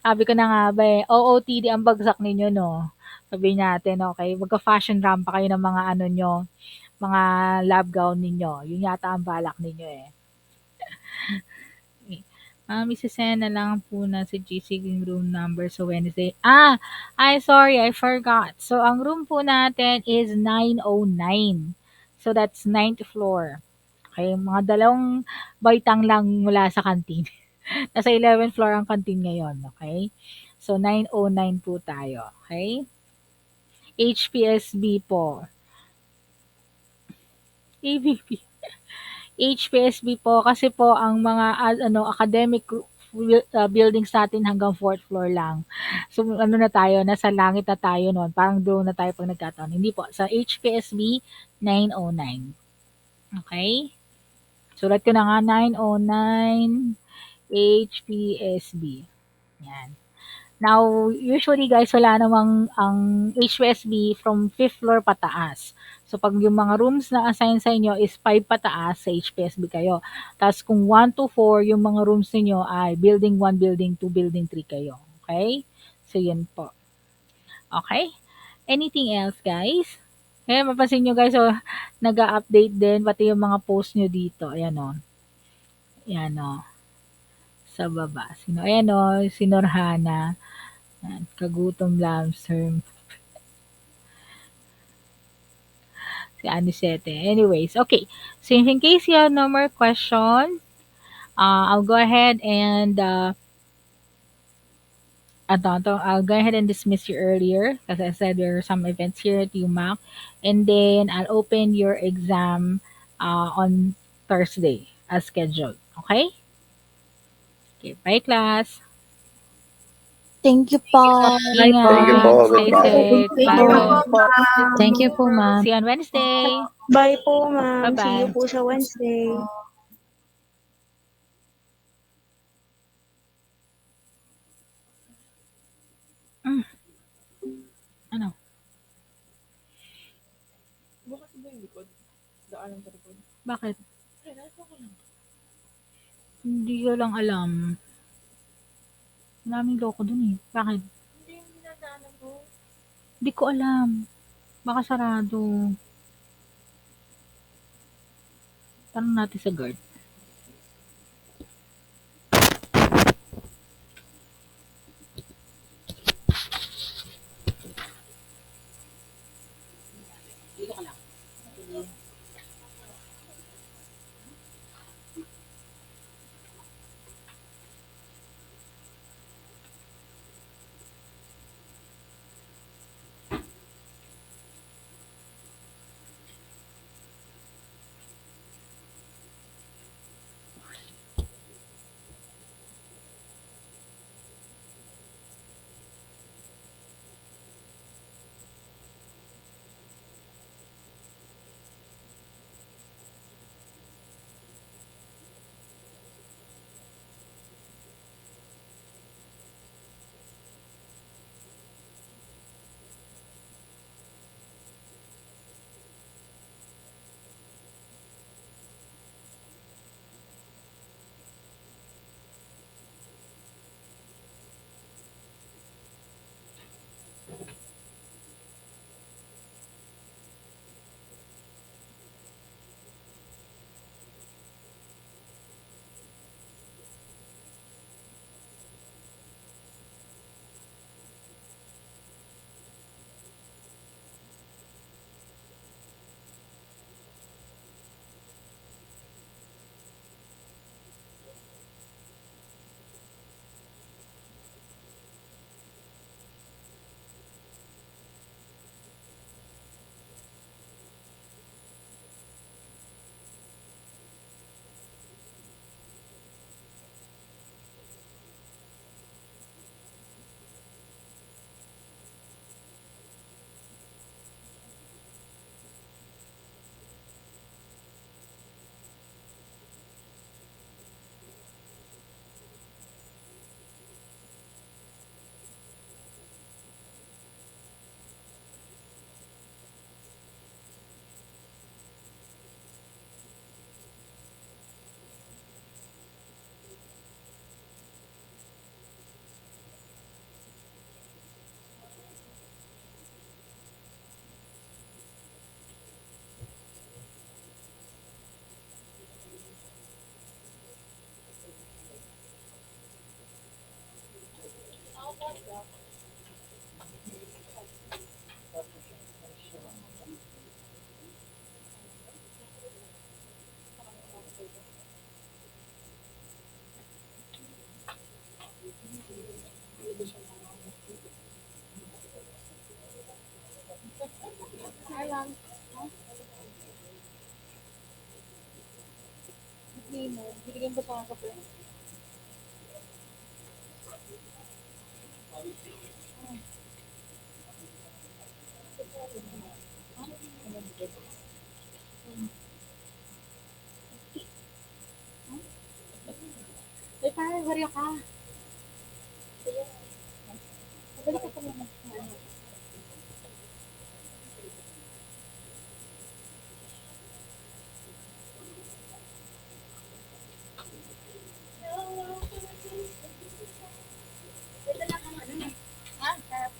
sabi ko na nga ba OOTD ang bagsak ninyo, no? Sabi natin, okay? Magka-fashion ramp pa kayo ng mga nyo, mga love gown ninyo. Yun yata ang balak ninyo eh. Isisend na lang po na si GC yung room number sa Wednesday. Sorry, I forgot. So, ang room po natin is 909. So, that's 9th floor. Okay, mga dalawang baitang lang mula sa kantin. Nasa 11th floor ang kantin ngayon, okay? So, 909 po tayo, okay? HPSB po. ABP. HPSB po kasi po ang mga academic buildings natin hanggang 4th floor lang. So na tayo, nasa langit na tayo noon. Parang drone na tayo pag nagkataon. Hindi po, sa HPSB 909. Okay? Sulat ko na nga 909 HPSB. Yan. Now, usually guys, wala namang ang HPSB from 5th floor pataas. So, pag yung mga rooms na assign sa inyo is 5 pataas, sa HPSB kayo. Tapos, kung 1 to 4, yung mga rooms niyo ay building 1, building 2, building 3 kayo. Okay? So, yun po. Okay? Anything else, guys? Kaya mapapansin nyo guys, nag-update din, pati yung mga post nyo dito. Ayan o. Ayan o. Sa baba. Ayan o, si Norhana. Ayan, kagutom lamster. Si Anisete. Anyways, okay. So, in case you have no more question, I'll go ahead and I'll go ahead and dismiss you earlier. As I said, there are some events here at UMAC. And then, I'll open your exam on Thursday as scheduled. Okay? Okay, bye class. Thank you po. Bye po. Thank you po. Ingat. Stay Bye-bye. safe. Thank Bye you po. po, ma'am. Thank you po, ma'am. See you on Wednesday. Bye po, ma'am. See you Bye-bye. po sa Wednesday. Ano? Bakit? Hindi ko lang alam. Maraming loko dun eh. Bakit? Hindi ko alam. Baka sarado. Tanong natin sa guard.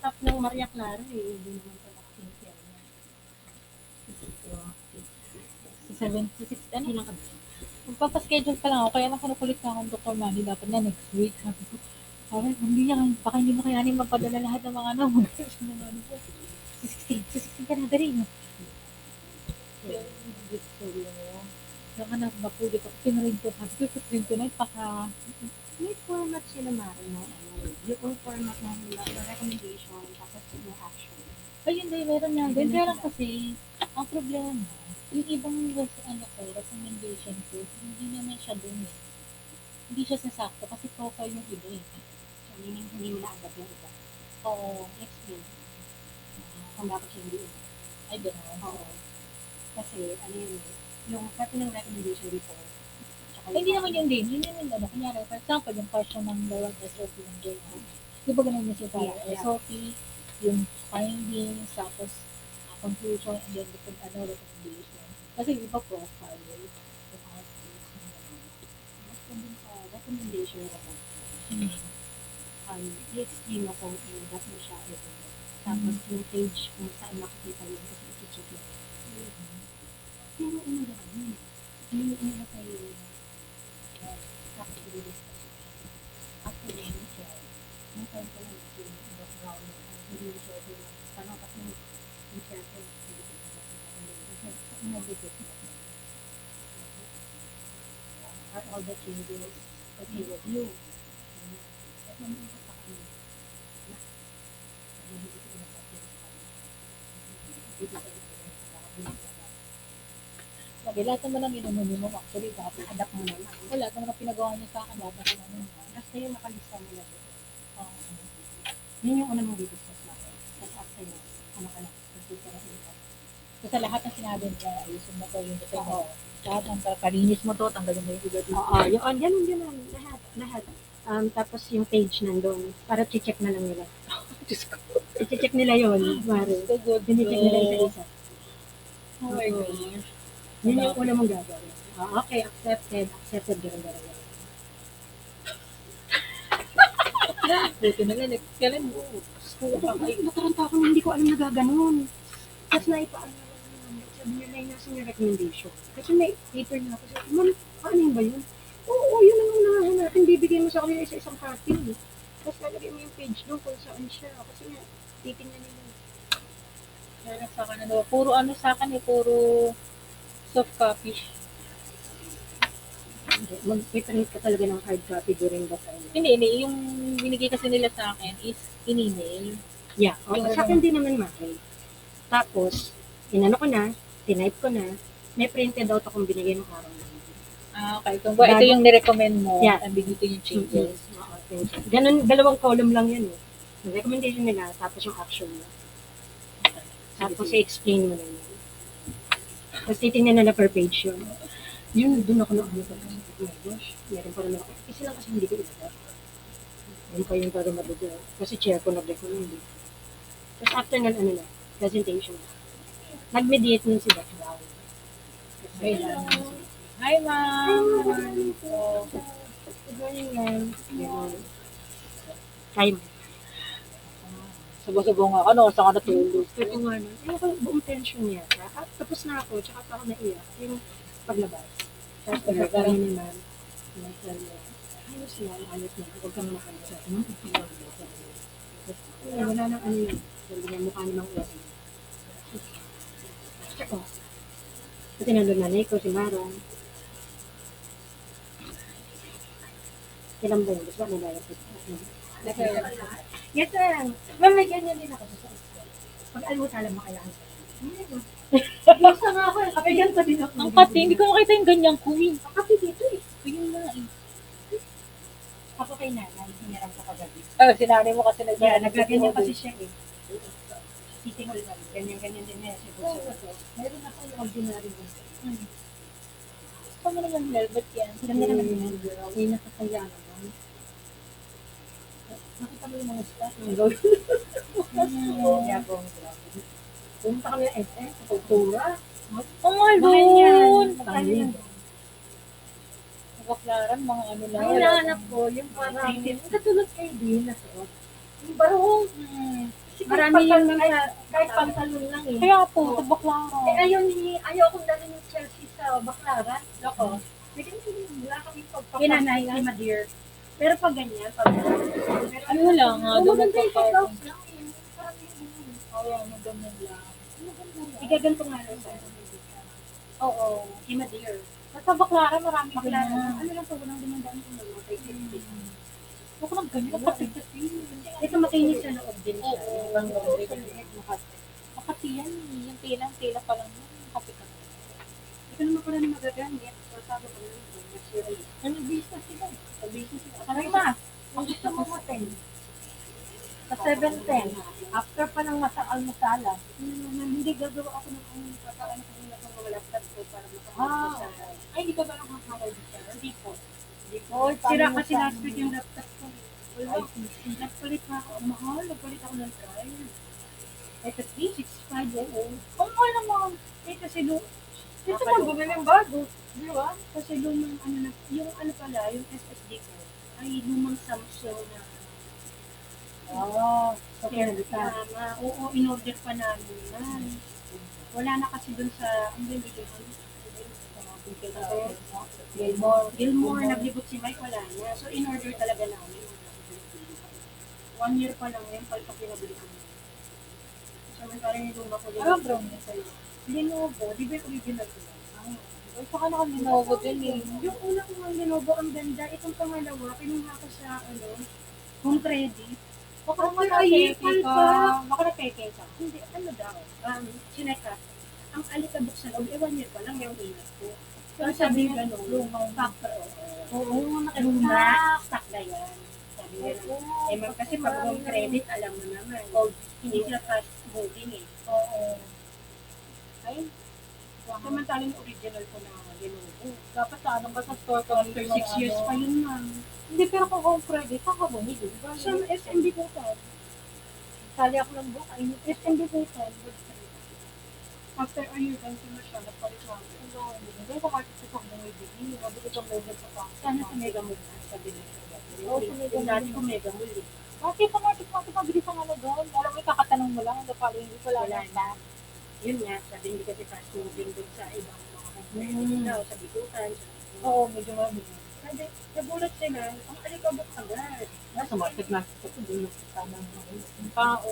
Tap ng Maria Clara eh. Hindi naman pala sa 76, ano lang kami. Magpapaschedule pa lang ako, kaya lang kinukulit na akong Dr. Manny, dapat na next week. Sabi ko, parang hindi niya, baka hindi mo kayanin mapadala lahat ng mga ano, ano po. 16 ka na dali, no? Gusto mo. Yung anak, mapulit ako, pinrint ko, sabi ko, pinrint ko na, May format sila, Mari, no? Yung format na recommendation, tapos yung action. ayun din, meron nga din. Kaya lang kasi, ang problema, yung ibang recommendation ko, hindi naman siya dun eh. Hindi siya sasakto kasi profile yung iba eh. So, meaning hindi mo naagad yung iba. Oo. Explain. Kung bakit siya hindi iba. I don't know. Oo. Kasi, ano yun eh, yung pati ng recommendation report, tsaka Hindi naman yun din. Yun naman ano. Kunyari, for example, yung question ng bawat SOP ng journal. Di ba ganun yung siya Yeah. SOP, yung findings, tapos conclusion, and then recommendation. Kasi iba profile. mas kung dun sa recommendation report, i-explain mo kung ba't mo siya recommend. Tapos yung page kung saan makikita yun kasi i-check mo. Pero ano gawin? Yung una sa'yo, tapos i-release ka siya. After yun, share. Yung time ko lang yung background, hindi yung share ko lang. Paano kasi yung share ko, hindi ko kasi sa inabigit ko. Are all the changes okay with you? At naman ko sa kanya, na, hindi ko pinapapin sa kanya. Hindi ko pinapapin. Sabi, lahat naman ang inunumi mo, actually, dapat Adapt mo naman. wala naman ang pinagawa niya sa akin, dapat ko naman. Basta yung nakalista mo na doon. Yun yung una mong didiscuss natin. Tapos after yun, ano ka na, proceed ka na sa iba. So, sa lahat ng sinabi niya, ayusin mo to, yung defend. Lahat ng palinis mo to, tanggalin mo yung iba dito. Oo, yun, ganun, lahat. Tapos yung page nandun, para check na lang nila. I-check nila yun, Mari. So good. Dinicheck nila isa-isa. Oh my gosh. Yun yung una mong gagawin. Okay, accepted, gano'n. Buti na lang, kailan mo? Nataranta ako na hindi ko alam na gaganon. Tapos naipaano na lang namin. Sabi nila yung nasa yung recommendation. Kasi may paper na ako. Sabi, ma'am, paano yun ba yun? Oo, yun ang unahan natin. Bibigay mo sa kanila sa isang copy. Tapos lalagay mo yung page doon kung saan siya. Kasi nga, titingnan nila. Kaya sa akin, ano, puro ano sa akin, puro soft copy. Mag-print ka talaga ng hard copy during the time. Hindi, yung binigay kasi nila sa akin is in-email. Yeah, sa akin din naman, Maki. Tapos, inano ko na, tinype ko na, may printed out akong binigay ng araw na. Okay. Kung ba, ito yung nirecommend mo, Yeah. sabi dito yung changes. Oo, thank you. Ganun, dalawang column lang yan eh. Yung recommendation nila, tapos yung action mo. Tapos i-explain mo na yun. Tapos titingnan na per page yun. Yun, dun ako na ano ko. Oh my gosh, meron pa naman ako. Isa lang kasi hindi ko ilagay. Yun pa yung para madugo. Kasi chair ko nag-recommend eh. Tapos after nun, ano na, presentation. Nag-mediate nun si Dr. Brown. Hi, ma'am. So, good morning, ma'am. Kaya mo. Subo-subo nga, ano, saan ka natulog? Pero nga nun, ayoko buong tension niya. Tapos na ako, tsaka pa ako naiyak. Yung paglabas. Tapos pagkakaroon ni ma'am, ayos na, huwag kang makalasa. Wala nang ano yun. Sabi niya, mukha namang uwas. Tsaka, pati nandun nanay ko, si Marong. Kailan ba yun? Gusto ba nilaya ko? Yes, sir. Ma'am, may ganyan din ako sa school. Pag-almutalan mo kailangan. Gusto nga ako. Kapag ganito din ako. Ang pati, hindi ko makita yung ganyang queen. Kape dito eh. Yun nga eh. Ako kay nanay, hiniram ko kagabi. Sinanay mo kasi Yeah, nagaganyan kasi siya eh. Titingol na. Ganyan-ganyan din niya. Meron ako yung ordinary din. Gusto mo naman velvet yan. Ganda naman yun. Yung nakakaya naman. Nakita mo yung mga staff ng gold. Yabong. Pumunta kami ng SM, sa kultura. Oh my Mahal yan. God! Magkano yan? Baklaran, mga ano lang. Ang hinahanap ko, yung parang, katulad kayo din, nasuot. Yung barong. Marami yung kahit pantalon lang eh. Kaya po, sa baklaran. Eh, ayaw akong dalhin yung Chelsea sa Baclaran. Ako. May ganyan, wala kami pagpapakita. Kinanay, si Madeir. Pero pag ganyan, pag Ano lang, maganda yung pag-blouse lang. Parang yun. Ayan, maganda lang. Igaganto nga lang sa Oo. si Madeir. Sa baklaran, marami Baclaran. ganyan. Ano lang po, walang dumandaan ko ng mga Huwag ko lang ganyan. Kapatid kasi. ito makinis sa loob din siya. Oo. Ibang laundry ko liit, Makati yan. Yung tila pa lang yun. Makati. ito naman pala na magagamit. So, sabi ko naman, naturally. Ano business sila? Sa business, Sabi ma, ang gusto mo mo 10. Sa 7:10. After pa ng almusalan. Hindi gagawa ako ng pataan ko na itong mga laptop ko para Ah, makakita sa ay, hindi ka ba nakakawal-sir? Hindi po. Hindi po. Sira kasi last week yung laptop ko. Wala. Nagpalit na ako. Mahal. Nagpalit ako ng drive. Ito 365 oo. Ang mahal naman. Eh kasi Dito mo bumili ng bago. di ba? Kasi lumang ano na, yung ano pala, yung SSD ko, ay lumang Samsung na So, tama. Oo, in-order pa namin yan. Wala na kasi dun sa, ang hindi ko Gilmore, naglibot si Mike, wala na. So, in-order talaga namin. 1 year pa lang yun, pala pinabili ko. Samantala yung luma ko. Ano brown niya sa'yo? Lenovo, di ba yung original ko? Ay, saka naka-linovo din eh. Yung una ko ng Lenovo, ang ganda. Itong pangalawa, kinuha ko sa, home credit. Baka After naman a year na-peke pa. ka. Baka na-peke ka. Hindi, ano daw, sineka. Ang alikabok sa loob, 1 year pa lang yung inat ko. So, sabi nga gano'n, factor. Oo, nakiluma. Stock na yan. Sabi nga eh, ma'am, kasi pag home credit, alam mo naman. Hindi sila fast moving eh. Oo. Ay, Samantalang yung original ko na Lenovo. dapat sa ano ba sa store ka? After 6 years pa yun, ma'am. Hindi, pero kung home credit, saan ka bumili? Sa SMB ko to. Sali ako ng buka. SMB ko to. After a year, ganito na siya. Nagpalit lang. Hindi ko market sa pang bumibili. Mabili kang mobile sa pang. Sana sa Mega Mall na, sabi niya. Oo, sa Mega Mall. Dati ko Mega Mall eh. Bakit sa market mabilis ang ano doon? Alam mo, kakatanong mo lang. Ano pala, hindi ko Wala lang. na. Yun nga, sabi hindi kasi fast moving doon sa ibang mga company. Sa bitutan. Oo, medyo mabilis. Sabi, nagulat sila, ang alikabok agad. Nasa market ko doon yung kasama ng tao.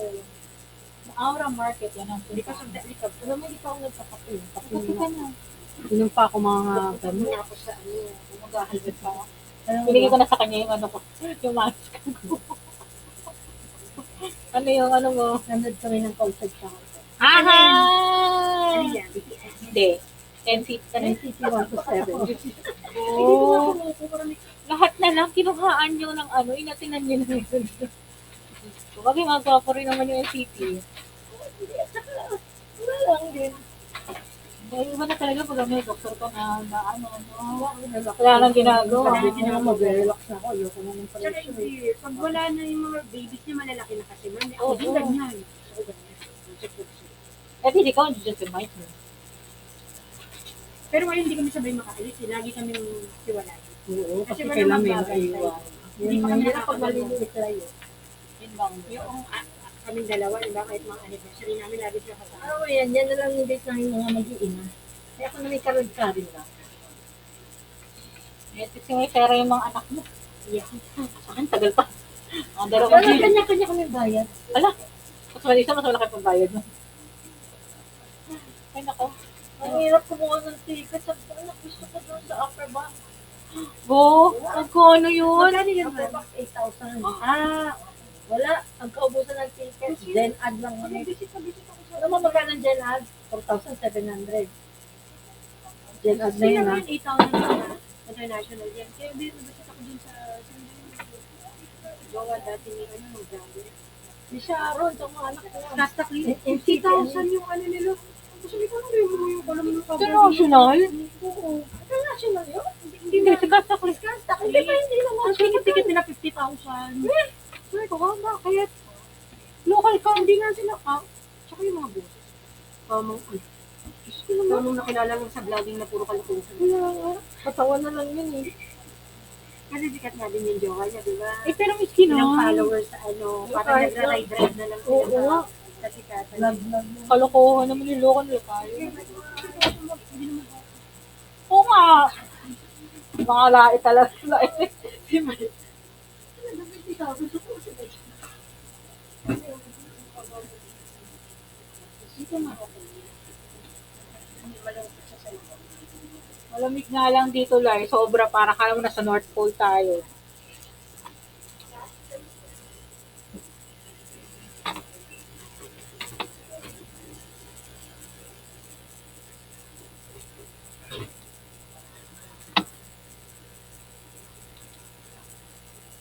Aura market, yan ang Hindi ka sa alikabok. Alam mo, hindi pa ako nagpapapil. Kasi ka na. Inom pa ako mga Kami ako sa mag-ahalbit pa. Binigay ko na sa kanya yung ano ko, yung mask ko. Ano yung ano mo? nanood kami ng concert sa Aha! Ano yan? BTS. Hindi. NCT. NCT 127. Oo. Lahat na lang, kinuhaan nyo ng ano, inatinan nyo na yun. Bagay, magwapo rin naman yung NCT. Wala lang din. Iba na talaga pag may doktor ka wala lang ginagawa. Wala na ginagawa. Mag-relax na ako. Ayoko na ng pala. Pag wala na yung mga babies niya, malalaki na kasi man. Ako din ganyan. Ako ganyan. Eh, hindi ka, just remind me. Pero ngayon hindi kami sabay makaalis. Lagi kami hiwalay. Oo, Kasi kailan may maiwan. Hindi pa kami nakapag-maliliit tayo. Yun lang. Yung kaming dalawa, diba, kahit mga anniversary namin, lagi siya kasama. Oo, yan na lang yung date ng mga mag-iina. Kaya ako na may karod-karin lang. Eh, kasi may pera yung mga anak mo. Yeah. Saan, tagal pa. Ang dalawang Pero kanya-kanya kami bayad. Ala, mas malaki pang bayad mo. Ay, nako. Ang hirap kumuha ng ticket. Sabi ko, anak, gusto ko doon sa upper box. Bo, magkano yun? Magkano yun, Upper ma'am? box, 8,000. Wala. Ang kaubusan ng ticket, Gen Ad lang kami. Ano mo magkano ng Gen Ad? 4,700. Gen Ad na yun, ha? 8,000 na. International yan. Kaya hindi, nabasat ako dun sa gawa dati ni ano, mag-grabe. Ni Sharon, itong mga anak ko. Casta clean. 50,000 yung ano nila. Kasi hindi ko alam yung alam mo International? Oo. International yun? Hindi, si Casta Clean. Casta clean. Hindi naman. Ang ticket nila 50,000. Sabi ko, bakit? Local ka, hindi nga sila ka. Tsaka yung mga boses. Kamang, Diyos ko naman. Nung nakilala mo sa vlogging na puro kalukusan. Kaya, katawa na lang yun eh. Kasi sikat nga din yung jowa niya, di ba? Eh, pero miskin Ilang na. followers sa ano, parang nagra-ride na lang sila sa sikatan. Kalokohan naman yung lokan nila tayo. Oo nga. Mga lahi talaga sila eh. Malamig nga lang dito, Lai. Sobra para kaya mo nasa North Pole tayo.